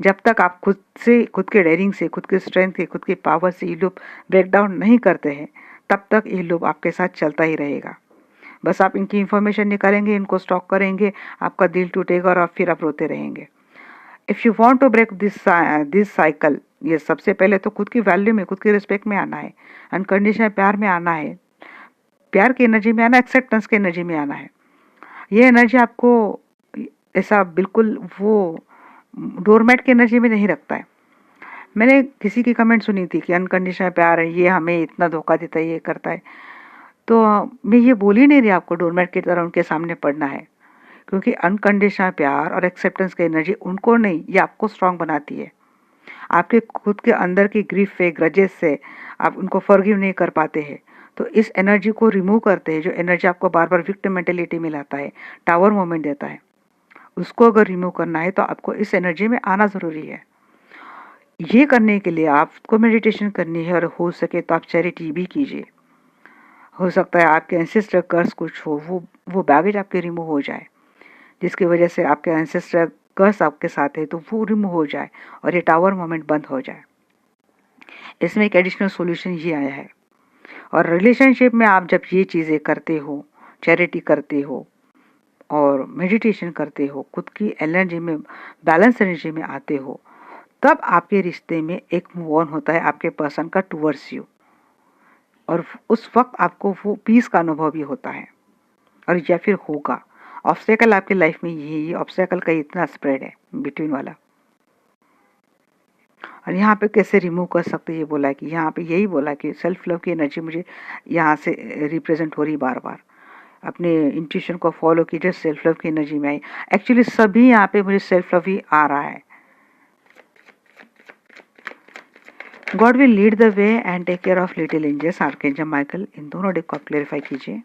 जब तक आप खुद से, खुद के डेयरिंग से, खुद के स्ट्रेंथ से, खुद की पावर से ये लूप ब्रेक डाउन नहीं करते हैं, तब तक ये लूप आपके साथ चलता ही रहेगा। बस आप इनकी इन्फॉर्मेशन निकालेंगे, इनको स्टॉक करेंगे, आपका दिल टूटेगा और फिर आप रोते रहेंगे। If you want to break this cycle, ये सबसे पहले तो खुद की वैल्यू में, खुद की रिस्पेक्ट में आना है, अनकंडीशनल प्यार में आना है, प्यार की एनर्जी में आना, एक्सेप्टेंस की एनर्जी में आना है। ये एनर्जी आपको ऐसा बिल्कुल वो डोरमैट की एनर्जी में नहीं रखता है। मैंने किसी की कमेंट सुनी थी कि अनकंडीशनल प्यार है, ये हमें इतना धोखा देता है, ये करता है। तो मैं ये बोल ही नहीं रही आपको डोरमैट की तरह उनके सामने पड़ना है, क्योंकि अनकंडीशनल प्यार और एक्सेप्टेंस की एनर्जी उनको नहीं, ये आपको स्ट्रांग बनाती है। आपके खुद के अंदर की ग्रीफ से, ग्रजेस से आप उनको फॉरगिव नहीं कर पाते हैं, तो इस एनर्जी को रिमूव करते हैं, जो एनर्जी आपको बार बार विक्टिम मेंटेलिटी में लाता है, टावर मोमेंट देता है, उसको अगर रिमूव करना है तो आपको इस एनर्जी में आना ज़रूरी है। ये करने के लिए आपको मेडिटेशन करनी है और हो सके तो आप चैरिटी भी कीजिए। हो सकता है आपके एंसेस्टर कर्स कुछ हो, वो बैगेज आपके रिमूव हो जाए, जिसकी वजह से आपके एंसेस्टर कर्स आपके साथ है तो वो रिमूव हो जाए और ये टावर मोमेंट बंद हो जाए। इसमें एक एडिशनल सॉल्यूशन ये आया है। और रिलेशनशिप में आप जब ये चीज़ें करते हो, चैरिटी करते हो और मेडिटेशन करते हो, खुद की एनर्जी में, बैलेंस एनर्जी में आते हो, तब आपके रिश्ते में एक मूव ऑन होता है आपके पर्सन का टुवर्ड्स यू, और उस वक्त आपको वो पीस का अनुभव भी होता है, और या फिर होगा। ऑब्स्टेकल आपकी लाइफ में ये ऑब्स्टेकल का इतना स्प्रेड है बिटवीन वाला, और यहाँ पे कैसे रिमूव कर सकते ये बोला कि यहाँ पे यही बोला कि सेल्फ लव की एनर्जी मुझे यहाँ से रिप्रेजेंट हो रही बार बार। अपने इंट्यूशन को फॉलो कीजिए, सेल्फ लव की एनर्जी में आई। एक्चुअली सभी यहाँ पे मुझे सेल्फ लव ही आ रहा है। God will lead the way and take care of little angels, archangel Michael, इन दोनों डेक को आप क्लेरिफाई कीजिए।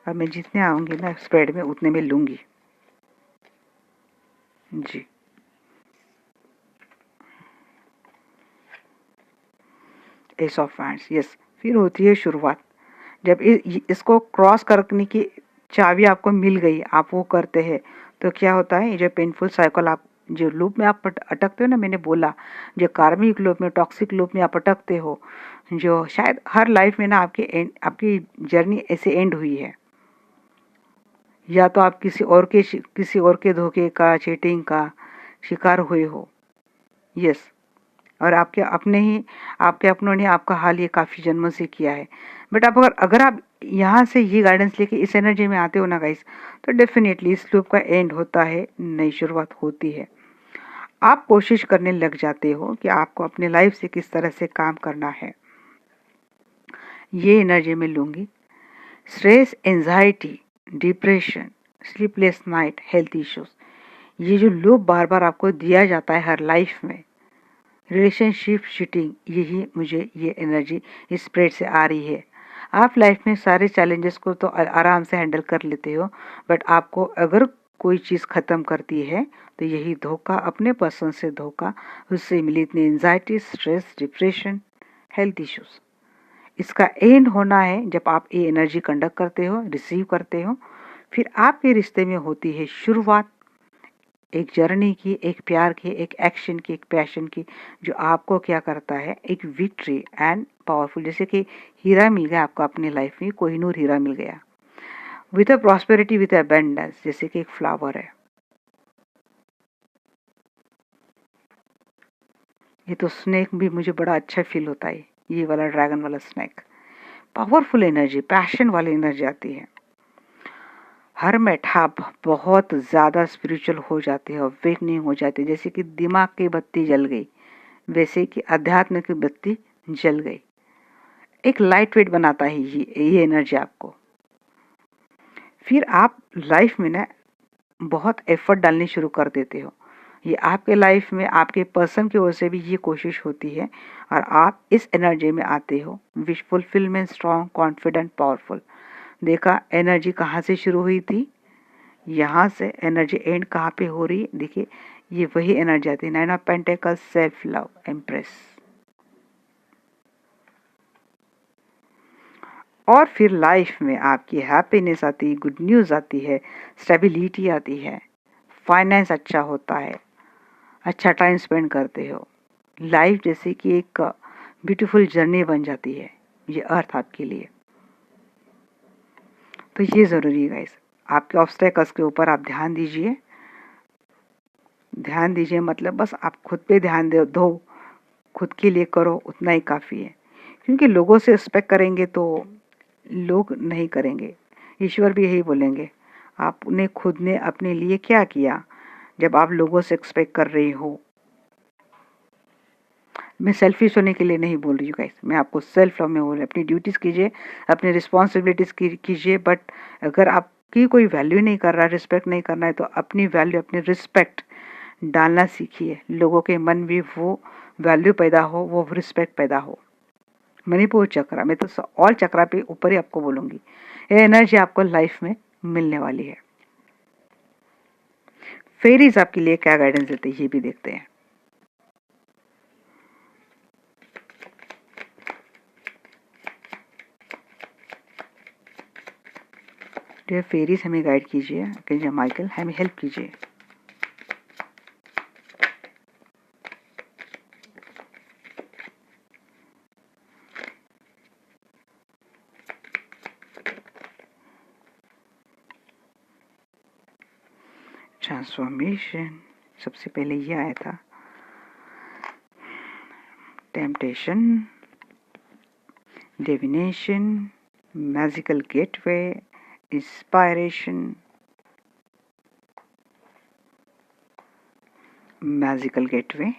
और मैं जितने आऊंगी ना स्प्रेड में उतने में लूंगी जी। Ace of wands, yes. फिर होती है शुरुआत, जब इसको क्रॉस करने की चाबी आपको मिल गई, आप वो करते हैं, तो क्या होता है, ये जो पेनफुल साइकिल, आप जो लूप में आप अटकते हो ना, मैंने बोला जो कार्मिक लूप में, टॉक्सिक लूप में आप अटकते हो, जो शायद हर लाइफ में ना आपकी जर्नी ऐसे एंड हुई है। या तो आप किसी और के धोखे का, चीटिंग का शिकार हुए हो। यस, और आपके अपनों ने आपका हाल ये काफ़ी जन्मों से किया है। बट आप अगर आप यहाँ से ये गाइडेंस लेके इस एनर्जी में आते हो ना गाइस, तो डेफिनेटली इस लूप का एंड होता है, नई शुरुआत होती है। आप कोशिश करने लग जाते हो कि आपको अपने लाइफ से किस तरह से काम करना है। ये एनर्जी में लूँगी। Stress, anxiety, depression, sleepless night, health issues, ये जो लूप बार बार आपको दिया जाता है हर लाइफ में, रिलेशनशिप चीटिंग, यही मुझे ये एनर्जी इस स्प्रेड से आ रही है। आप लाइफ में सारे चैलेंजेस को तो आराम से हैंडल कर लेते हो, बट आपको अगर कोई चीज़ ख़त्म करती है तो यही धोखा, अपने पर्सन से धोखा, उससे मिली इतनी anxiety, stress, depression, health issues, इसका एंड होना है जब आप ये एनर्जी कंडक्ट करते हो, रिसीव करते हो। फिर आपके रिश्ते में होती है शुरुआत, एक जर्नी की, एक प्यार की, एक एक्शन की, एक पैशन की, जो आपको क्या करता है, एक विक्ट्री एंड पावरफुल। जैसे कि हीरा मिल गया आपको अपनी लाइफ में, कोहिनूर हीरा मिल गया, with a prosperity, with abundance, जैसे कि एक फ्लावर है। ये तो स्नेक भी मुझे बड़ा अच्छा फील होता है, ये वाला ड्रैगन वाला स्नेक। पावरफुल एनर्जी, पैशन वाली एनर्जी आती है। हर में आप बहुत ज़्यादा स्पिरिचुअल हो जाते हैं, अवेकनिंग हो जाती है, जैसे कि दिमाग की बत्ती जल गई, वैसे कि अध्यात्म की बत्ती जल गई। एक लाइट वेट बनाता है ये एनर्जी आपको। फिर आप लाइफ में ना बहुत एफर्ट डालनी शुरू कर देते हो। ये आपके लाइफ में आपके पर्सन की ओर से भी ये कोशिश होती है, और आप इस एनर्जी में आते हो, wish fulfilment, strong, confident, powerful. देखा एनर्जी कहाँ से शुरू हुई थी, यहाँ से एनर्जी एंड कहाँ पे हो रही है, देखिए ये वही एनर्जी आती है। 9 of pentacles, self love, empress. और फिर लाइफ में आपकी हैप्पीनेस आती है, गुड न्यूज़ आती है, स्टेबिलिटी आती है, फाइनेंस अच्छा होता है, अच्छा टाइम स्पेंड करते हो। लाइफ जैसे कि एक ब्यूटीफुल जर्नी बन जाती है ये अर्थ आपके लिए। तो ये ज़रूरी है गाइस, आपके ऑब्स्टेकल्स के ऊपर आप ध्यान दीजिए। ध्यान दीजिए मतलब बस आप खुद पे ध्यान दो, खुद के लिए करो, उतना ही काफ़ी है। क्योंकि लोगों से एक्सपेक्ट करेंगे तो लोग नहीं करेंगे। ईश्वर भी यही बोलेंगे, आपने खुद ने अपने लिए क्या किया जब आप लोगों से एक्सपेक्ट कर रही हो। मैं सेल्फिश होने के लिए नहीं बोल रही हूँ गाइस, मैं आपको सेल्फ लव में बोल रही हूँ। अपनी ड्यूटीज़ कीजिए, अपनी रिस्पॉन्सिबिलिटीज़ कीजिए, बट अगर आपकी कोई वैल्यू नहीं कर रहा, रिस्पेक्ट नहीं करना है, तो अपनी वैल्यू, अपनी रिस्पेक्ट डालना सीखिए। लोगों के मन में वो वैल्यू पैदा हो, वो रिस्पेक्ट पैदा हो। मणिपुर चक्रा, मैं तो ऑल चक्रा पे ऊपर ही आपको बोलूँगी, ये एनर्जी आपको लाइफ में मिलने वाली है। फेरीज आपके लिए क्या गाइडेंस देते हैं ये भी देखते हैं। डियर फेरीज हमें गाइड कीजिए, माइकल हमें हेल्प कीजिए। ट्रांसफॉर्मेशन, सबसे पहले ये आया था। Temptation, divination, magical gateway, inspiration, magical gateway,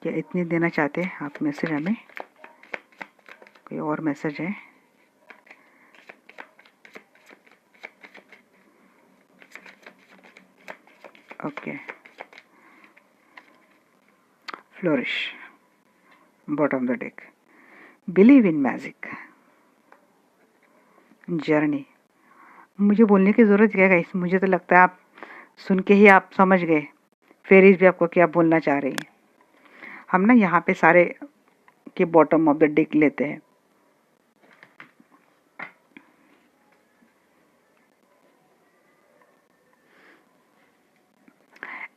क्या इतने देना चाहते हैं आप मैसेज हमें? कोई और मैसेज है? Okay, flourish, bottom of the deck, believe in magic, journey. मुझे बोलने की ज़रूरत क्या है, मुझे तो लगता है आप सुन के ही आप समझ गए फेरीज भी आपको क्या बोलना चाह रही है। हम ना यहाँ पे सारे के बॉटम ऑफ द डेक लेते हैं।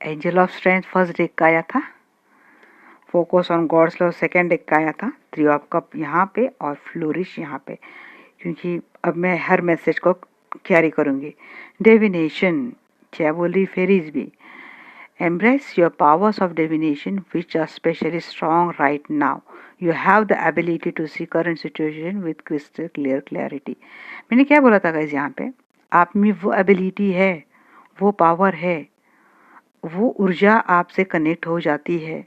Angel of strength first deck का आया था, focus on God's love second deck का आया था, थ्री ऑफ कप यहाँ पे और फ्लोरिश यहाँ पे, क्योंकि अब मैं हर मैसेज को कैरी करूँगी। डिविनेशन क्या बोल रही फेरीज भी, embrace your powers of divination which are especially strong right now. You have the ability to see current situation with crystal clear clarity. मैंने क्या बोला था गाइस, यहाँ पे आप में वो एबिलिटी है, वो पावर है, वो ऊर्जा आपसे कनेक्ट हो जाती है।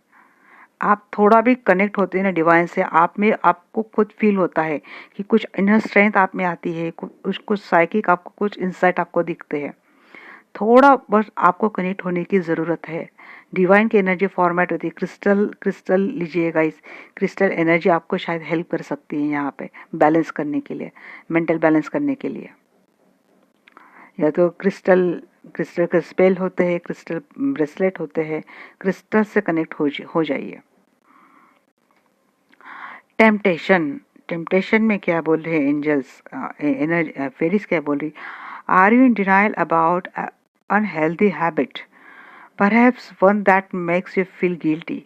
आप थोड़ा भी कनेक्ट होते हैं ना डिवाइन से, आप में आपको खुद फील होता है कि कुछ इनर स्ट्रेंथ आप में आती है, कुछ साइकिक आपको कुछ इंसाइट आपको दिखते हैं। थोड़ा बस आपको कनेक्ट होने की ज़रूरत है। डिवाइन की एनर्जी फॉर्मेट होती है, क्रिस्टल लीजिएगा, इस क्रिस्टल एनर्जी आपको शायद हेल्प कर सकती है यहाँ पे बैलेंस करने के लिए, मेंटल बैलेंस करने के लिए। या तो क्रिस्टल के स्पेल होते हैं, क्रिस्टल ब्रेसलेट होते हैं, क्रिस्टल से कनेक्ट हो जाइए। टेम्पटेशन में क्या बोल रहे हैं एंजल्स, एनर्जी फेरिस क्या बोल रही, are you in denial about unhealthy habit, perhaps one that makes you feel guilty?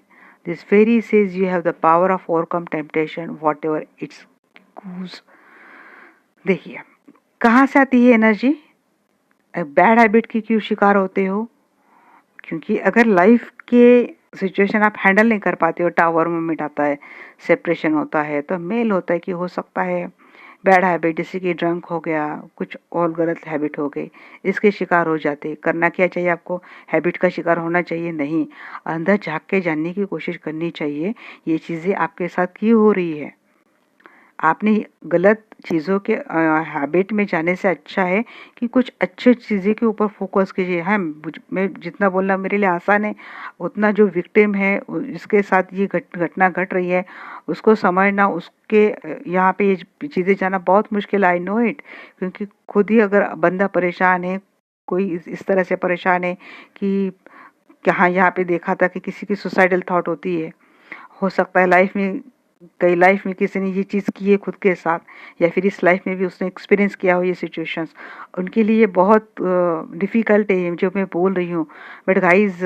This fairy says you have the power of overcome temptation, whatever its cause. देखिए कहाँ से आती है एनर्जी, बैड हैबिट की क्यों शिकार होते हो? क्योंकि अगर लाइफ के सिचुएशन आप हैंडल नहीं कर पाते हो, टावर मोमेंट आता है, सेपरेशन होता है, तो मेल होता है कि हो सकता है बैड हैबिट जैसे कि ड्रंक हो गया, कुछ और गलत हैबिट हो गई, इसके शिकार हो जाते। करना क्या चाहिए आपको, हैबिट का शिकार होना चाहिए नहीं, अंदर झांक के जानने की कोशिश करनी चाहिए ये चीज़ें आपके साथ क्यों हो रही है। आपने गलत चीज़ों के हैबिट में जाने से अच्छा है कि कुछ अच्छी चीज़ें के ऊपर फोकस कीजिए। हाँ, मैं जितना बोलना मेरे लिए आसान है, उतना जो विक्टिम है जिसके साथ ये घटना घट रही है उसको समझना, उसके यहाँ पे ये चीज़ें जाना बहुत मुश्किल, आई नो इट। क्योंकि खुद ही अगर बंदा परेशान है, कोई इस तरह से परेशान है कि हाँ यहाँ पे देखा था कि किसी की सुसाइडल थॉट होती है, हो सकता है लाइफ में किसी ने ये चीज़ की है खुद के साथ, या फिर इस लाइफ में भी उसने एक्सपीरियंस किया हो ये सिचुएशंस, उनके लिए बहुत डिफ़िकल्ट है जो मैं बोल रही हूँ। बट गाइज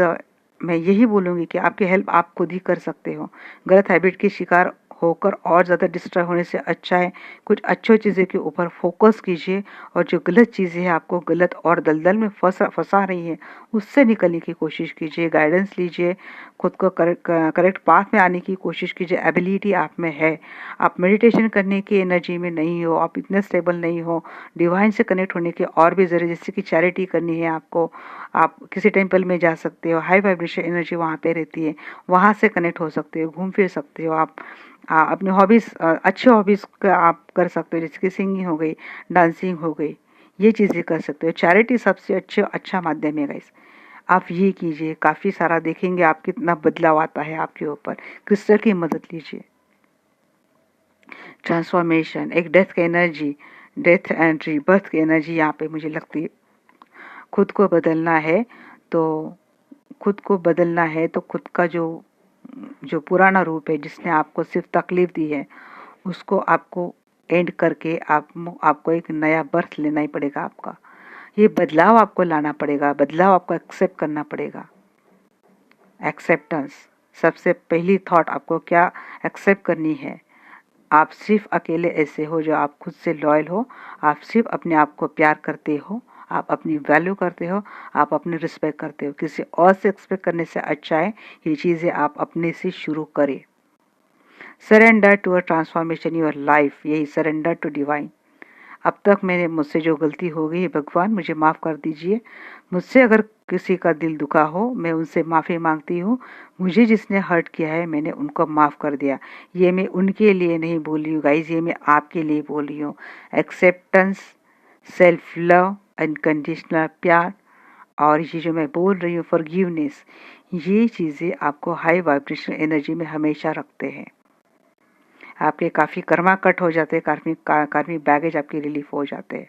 मैं यही बोलूँगी कि आपकी हेल्प आप खुद ही कर सकते हो। गलत हैबिट के शिकार होकर और ज़्यादा डिस्ट्रैक्ट होने से अच्छा है कुछ अच्छी चीज़ें के ऊपर फोकस कीजिए, और जो गलत चीज़ें हैं आपको गलत और दलदल में फंसा रही है उससे निकलने की कोशिश कीजिए, गाइडेंस लीजिए, खुद को करेक्ट पाथ में आने की कोशिश कीजिए। एबिलिटी आप में है, आप मेडिटेशन करने की एनर्जी में नहीं हो, आप इतने स्टेबल नहीं हो, डिवाइन से कनेक्ट होने के और भी ज़रिए, जैसे कि चैरिटी करनी है आपको, आप किसी टेंपल में जा सकते हो, हाई वाइब्रेशन एनर्जी वहाँ पे रहती है, वहाँ से कनेक्ट हो सकते हो, घूम फिर सकते हो आप। अपनी हॉबीज़, अच्छे हॉबीज़ का आप कर सकते हो, जैसे कि सिंगिंग हो गई, डांसिंग हो गई, ये चीज़ें कर सकते हो। चैरिटी सबसे अच्छा माध्यम है गाइस, आप ये कीजिए, काफ़ी सारा देखेंगे आप कितना बदलाव आता है आपके ऊपर। क्रिस्टल की मदद लीजिए। ट्रांसफॉर्मेशन, एक डेथ की एनर्जी, डेथ एंड रीबर्थ की एनर्जी यहाँ पे मुझे लगती है। खुद को बदलना है तो खुद का जो पुराना रूप है जिसने आपको सिर्फ तकलीफ दी है उसको आपको एंड करके आपको एक नया बर्थ लेना ही पड़ेगा। आपका ये बदलाव आपको लाना पड़ेगा, बदलाव आपको एक्सेप्ट करना पड़ेगा। एक्सेप्टेंस सबसे पहली थॉट आपको क्या एक्सेप्ट करनी है। आप सिर्फ अकेले ऐसे हो जो आप खुद से लॉयल हो, आप सिर्फ अपने आप को प्यार करते हो, आप अपनी वैल्यू करते हो, आप अपनी रिस्पेक्ट करते हो। किसी और से एक्सपेक्ट करने से अच्छा है ये चीज़ें आप अपने से शुरू करें। Surrender to a transformation your life, यही सरेंडर टू डिवाइन। अब तक मुझसे जो गलती हो गई है भगवान मुझे माफ़ कर दीजिए। मुझसे अगर किसी का दिल दुखा हो मैं उनसे माफ़ी मांगती हूँ। मुझे जिसने हर्ट किया है मैंने उनको माफ़ कर दिया। ये मैं उनके लिए नहीं बोल रही हूँ गाइज, ये मैं आपके लिए बोल रही हूँ। एक्सेप्टेंस, सेल्फ लव, अनकंडीशनल प्यार, और ये जो मैं बोल रही हूँ फॉरगिवनेस, ये चीज़ें आपको हाई वाइब्रेशन एनर्जी में हमेशा रखते हैं। आपके काफ़ी कर्मा कट हो जाते हैं, कार्मिक बैगेज आपके रिलीफ हो जाते हैं।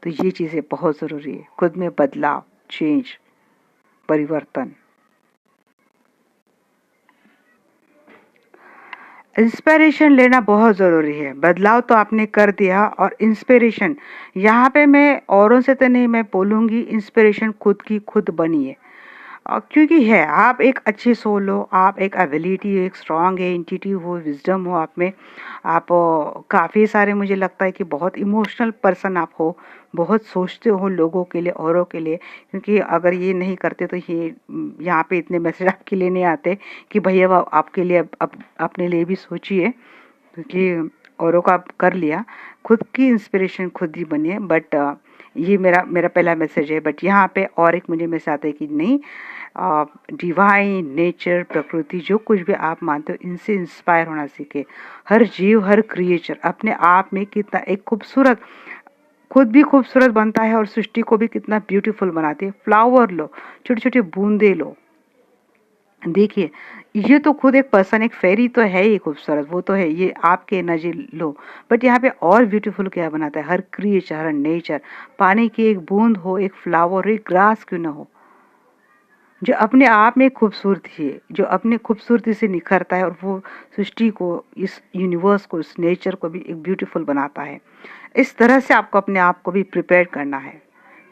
तो ये चीज़ें बहुत ज़रूरी है। खुद में बदलाव, चेंज, परिवर्तन। इंस्पिरेशन लेना बहुत ज़रूरी है। बदलाव तो आपने कर दिया, और इंस्पिरेशन यहाँ पे मैं औरों से तो नहीं मैं बोलूँगी, इंस्पिरेशन खुद की खुद बनिए। क्योंकि है, आप एक अच्छी सोल हो, आप एक एबिलिटी, एक स्ट्रांग है, इंट्यूटिव हो, विजडम हो आप में। आप काफ़ी सारे, मुझे लगता है कि बहुत इमोशनल पर्सन आप हो, बहुत सोचते हो लोगों के लिए, औरों के लिए। क्योंकि अगर ये नहीं करते तो ये यहाँ पे इतने मैसेज आपके लिए नहीं आते कि भैया आपके लिए अपने लिए भी सोचिए। क्योंकि औरों का आप कर लिया, खुद की इंस्पिरेशन खुद ही बनिए। बट ये मेरा मेरा पहला मैसेज है। बट यहाँ पे और एक मुझे मैसेज आता है कि नहीं, डिवाइन नेचर, प्रकृति, जो कुछ भी आप मानते हो, इनसे इंस्पायर होना सीखे। हर जीव, हर क्रिएचर अपने आप में कितना एक खूबसूरत, खुद भी खूबसूरत बनता है और सृष्टि को भी कितना ब्यूटीफुल बनाती है। फ्लावर लो, छोटे छोटे बूंदे लो, देखिए, ये तो खुद एक पर्सन, एक फेरी तो है ही खूबसूरत, वो तो है, ये आपके एनर्जी लो। बट यहाँ पे और ब्यूटीफुल क्या बनाता है, हर क्रिएचर, हर नेचर, पानी की एक बूंद हो, एक फ्लावर, एक ग्रास क्यों ना हो, जो अपने आप में खूबसूरती है, जो अपनी खूबसूरती से निखरता है और वो सृष्टि को, इस यूनिवर्स को, इस नेचर को भी एक ब्यूटीफुल बनाता है। इस तरह से आपको अपने आप को भी प्रिपेयर करना है।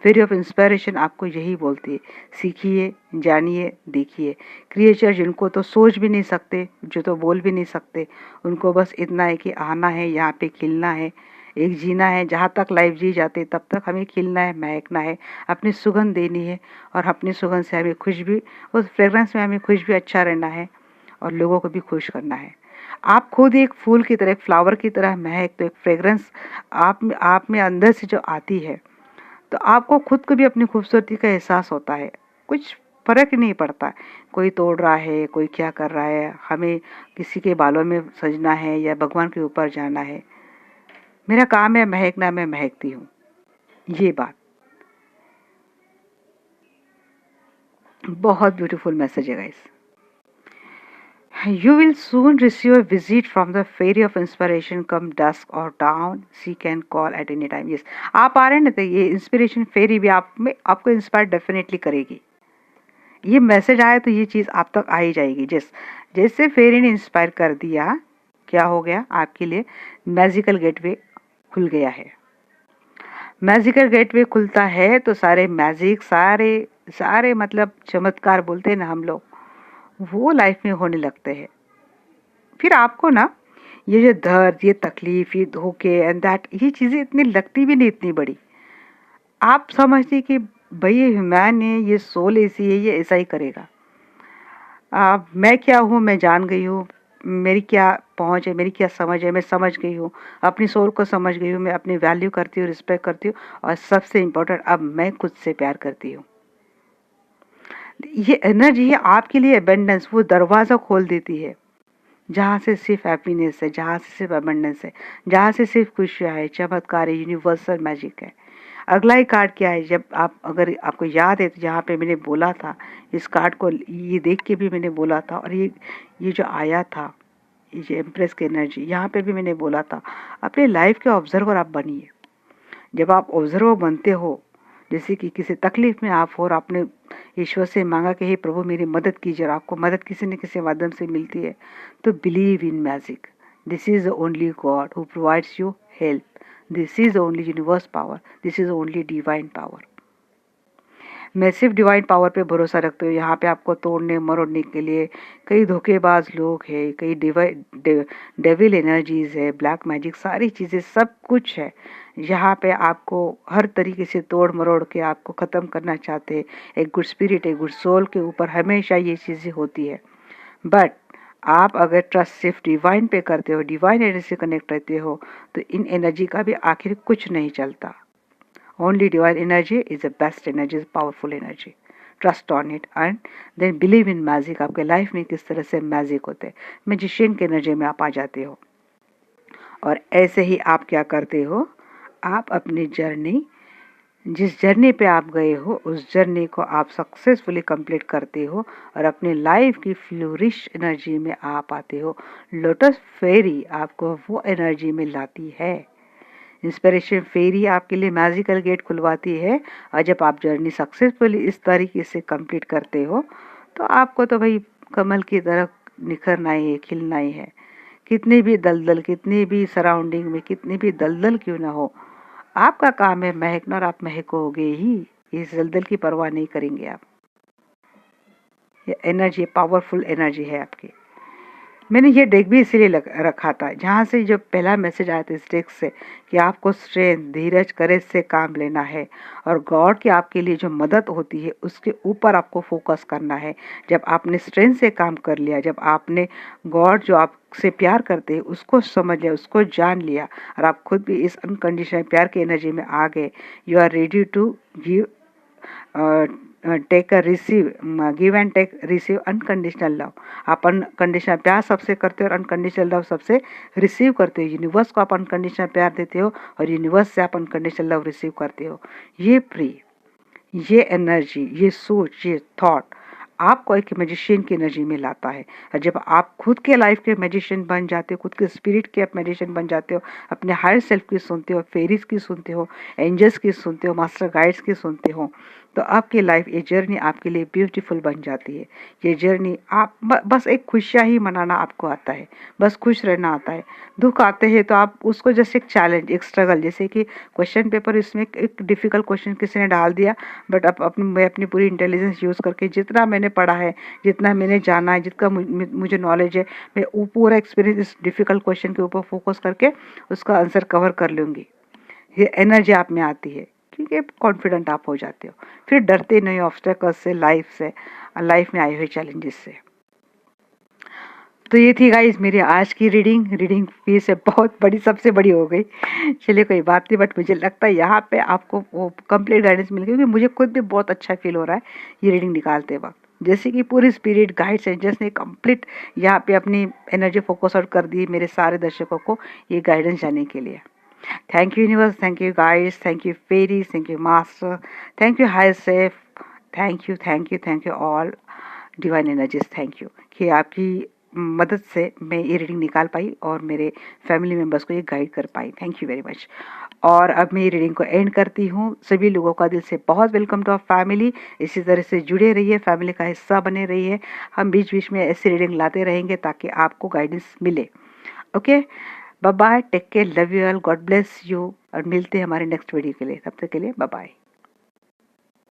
थ्योरी ऑफ इंस्पिरेशन आपको यही बोलती है, सीखिए, जानिए, देखिए। क्रिएचर जिनको तो सोच भी नहीं सकते, जो तो बोल भी नहीं सकते, उनको बस इतना है कि आना है, यहाँ पे खिलना है, एक जीना है। जहाँ तक लाइफ जी जाती तब तक हमें खिलना है, महकना है, अपनी सुगंध देनी है, और अपनी सुगंध से हमें खुशबू, उस फ्रेग्रेंस में हमें खुशबू अच्छा रहना है और लोगों को भी खुश करना है। आप खुद एक फूल की तरह, एक फ्लावर की तरह महक, तो एक फ्रेग्रेंस आप में अंदर से जो आती है, तो आपको खुद को भी अपनी खूबसूरती का एहसास होता है। कुछ फर्क नहीं पड़ता कोई तोड़ रहा है, कोई क्या कर रहा है, हमें किसी के बालों में सजना है या भगवान के ऊपर जाना है। मेरा काम है महकना, मैं महकती हूँ। ये बात बहुत ब्यूटीफुल मैसेज है guys. You will soon receive a visit from the fairy of inspiration, come dusk or dawn. She can call at any time. Yes, आप आ रहे हैं ना, तो ये इंस्पिरेशन फेरी भी आप में आपको इंस्पायर डेफिनेटली करेगी। ये मैसेज आया तो ये चीज़ आप तक आ ही जाएगी। जैसे फेरी ने इंस्पायर कर दिया, क्या हो गया आपके लिए, मैजिकल गेटवे खुल गया है। मैजिकल गेटवे खुलता है तो सारे मैजिक, सारे सारे मतलब चमत्कार बोलते हैं ना हम लोग, वो लाइफ में होने लगते हैं। फिर आपको ना ये जो दर्द, ये तकलीफ, ये धोखे एंड दैट, ये चीज़ें इतनी लगती भी नहीं, इतनी बड़ी। आप समझते कि भाई ये ह्यूमैन है, ये सोल ऐसी है, ये ऐसा ही करेगा। मैं क्या हूँ, मैं जान गई हूँ, मेरी क्या पहुँच है, मेरी क्या समझ है, मैं समझ गई हूँ, अपनी सोल को समझ गई हूँ, मैं अपनी वैल्यू करती हूँ, रिस्पेक्ट करती हूँ, और सबसे इम्पोर्टेंट, अब मैं खुद से प्यार करती हूँ। ये एनर्जी है आपके लिए एबेंडेंस, वो दरवाज़ा खोल देती है जहाँ से सिर्फ हैप्पीनेस है, जहाँ से सिर्फ अबंडेंस है, जहाँ से सिर्फ खुशियाँ है, चमत्कार है, यूनिवर्सल मैजिक है। अगला ही कार्ड क्या है, जब आप, अगर आपको याद है तो यहाँ पे मैंने बोला था, इस कार्ड को ये देख के भी मैंने बोला था, और ये जो आया था, ये एम्प्रेस की एनर्जी, यहाँ पे भी मैंने बोला था, अपने लाइफ के ऑब्जर्वर आप बनिए। जब आप ऑब्जर्वर बनते हो, जैसे कि किसी तकलीफ में आप हो और आपने ईश्वर से मांगा कि हे प्रभु मेरी मदद कीजिए, और आपको मदद किसी न किसी माध्यम से मिलती है, तो believe in magic. This is the only God who provides you help, this is the only universe power, this is the only divine power. मैं सिर्फ डिवाइन पावर पे भरोसा रखती हूँ। यहाँ पे आपको तोड़ने मरोड़ने के लिए कई धोखेबाज लोग हैं, कई डेविल एनर्जीज है, ब्लैक मैजिक, सारी चीज़ें, सब कुछ है। यहाँ पे आपको हर तरीके से तोड़ मरोड़ के आपको ख़त्म करना चाहते हैं। एक गुड स्पिरिट, एक गुड सोल के ऊपर हमेशा ये चीज़ें होती है। बट आप अगर ट्रस्ट सिर्फ डिवाइन पे करते हो, डिवाइन एनर्जी से कनेक्ट रहते हो, तो इन एनर्जी का भी आखिर कुछ नहीं चलता। Only divine energy is the best energy, is powerful energy. Trust on it and then believe in magic. आपके लाइफ में किस तरह से मैजिक होते हैं, मैजिशियन के एनर्जी में आप आ जाते हो। और ऐसे ही आप क्या करते हो, आप अपनी जर्नी, जिस जर्नी पे आप गए हो, उस जर्नी को आप सक्सेसफुली कंप्लीट करते हो और अपने लाइफ की फ्लोरिश एनर्जी में आप आते हो। लोटस फेरी आपको वो एनर्जी में लाती है। इंस्पिरेशन फेरी आपके लिए मैजिकल गेट खुलवाती है, और जब आप जर्नी सक्सेसफुली इस तरीके से कंप्लीट करते हो, तो आपको तो भाई कमल की तरह निखरना ही है, खिलना ही है। कितनी भी दलदल, कितनी भी सराउंडिंग में कितनी भी दलदल क्यों ना हो, आपका काम है महकना, और आप महकोगे ही। इस दलदल की परवाह नहीं करेंगे आप। ये एनर्जी पावरफुल एनर्जी है आपकी। मैंने ये डेक भी इसीलिए रखा था, जहाँ से जो पहला मैसेज आया था इस डेक से कि आपको स्ट्रेंथ, धीरज, करेज से काम लेना है और गॉड की आपके लिए जो मदद होती है उसके ऊपर आपको फोकस करना है। जब आपने स्ट्रेंथ से काम कर लिया, जब आपने गॉड जो आपसे प्यार करते हैं उसको समझ लिया, उसको जान लिया और आप खुद भी इस अनकंडीशनल प्यार की एनर्जी में आ गए, you are ready to give take receive, give and take receive unconditional love. आप अनकंडीशनल प्यार सबसे करते हो और अनकंडीशनल लव सबसे रिसीव करते हो। यूनिवर्स को आप अनकंडीशनल प्यार देते हो और यूनिवर्स से आप अनकंडीशनल लव रिसीव करते हो। ये प्री, ये एनर्जी, ये सोच, ये थॉट आपको एक मैजिशियन की एनर्जी में लाता है। और जब आप खुद के लाइफ के मैजिशियन बन जाते हो, खुद के स्पिरिट के आप मैजिशियन बन जाते हो, अपने हायर सेल्फ की सुनते हो, फेरीज की सुनते हो, एंजल्स की सुनते हो, मास्टर गाइड्स की सुनते हो, तो आपकी लाइफ, ये जर्नी आपके लिए ब्यूटीफुल बन जाती है। ये जर्नी आप बस एक खुशियाँ ही मनाना आपको आता है, बस खुश रहना आता है। दुख आते हैं तो आप उसको जैसे एक चैलेंज, एक स्ट्रगल, जैसे कि क्वेश्चन पेपर, इसमें एक डिफ़िकल्ट क्वेश्चन किसी ने डाल दिया, बट अब मैं अपनी पूरी इंटेलिजेंस यूज़ करके जितना मैंने पढ़ा है, जितना मैंने जाना है, जितना मुझे नॉलेज है, मैं वो पूरा एक्सपीरियंस इस डिफ़िकल्ट क्वेश्चन के ऊपर फोकस करके उसका आंसर कवर कर लूँगी। ये एनर्जी आप में आती है क्योंकि कॉन्फिडेंट आप हो जाते हो, फिर डरते नहीं ऑब्स्टेकल्स से, लाइफ में आए हुए चैलेंजेस से। तो ये थी गाइस मेरी आज की रीडिंग फिर से बहुत बड़ी, सबसे बड़ी हो गई। चलिए कोई बात नहीं, बट मुझे लगता है यहाँ पे आपको वो कंप्लीट गाइडेंस मिल गई, क्योंकि मुझे खुद भी बहुत अच्छा फील हो रहा है ये रीडिंग निकालते वक्त, जैसे कि पूरी स्पिरिट गाइड्स एंजल्स ने कंप्लीट यहाँ पे अपनी एनर्जी फोकस आउट कर दी मेरे सारे दर्शकों को ये गाइडेंस जाने के लिए। Thank you universe, thank you guides, thank you fairies, thank you master, thank you higher self, thank you all divine energies, thank you कि आपकी मदद से मैं ये रीडिंग निकाल पाई और मेरे फैमिली मेम्बर्स को ये गाइड कर पाई। Thank you very much. और अब मैं ये रीडिंग को एंड करती हूँ। सभी लोगों का दिल से बहुत वेलकम टू आवर फैमिली। इसी तरह से जुड़े रहिए, फैमिली का हिस्सा बने रहिए। हम बीच बीच में ऐसी रीडिंग लाते रहेंगे ताकि आपको गाइडेंस मिले। Okay, bye bye, take care, love you all, God bless you, और मिलते हैं हमारे नेक्स्ट वीडियो के लिए। तब तक के लिए बाय बाय।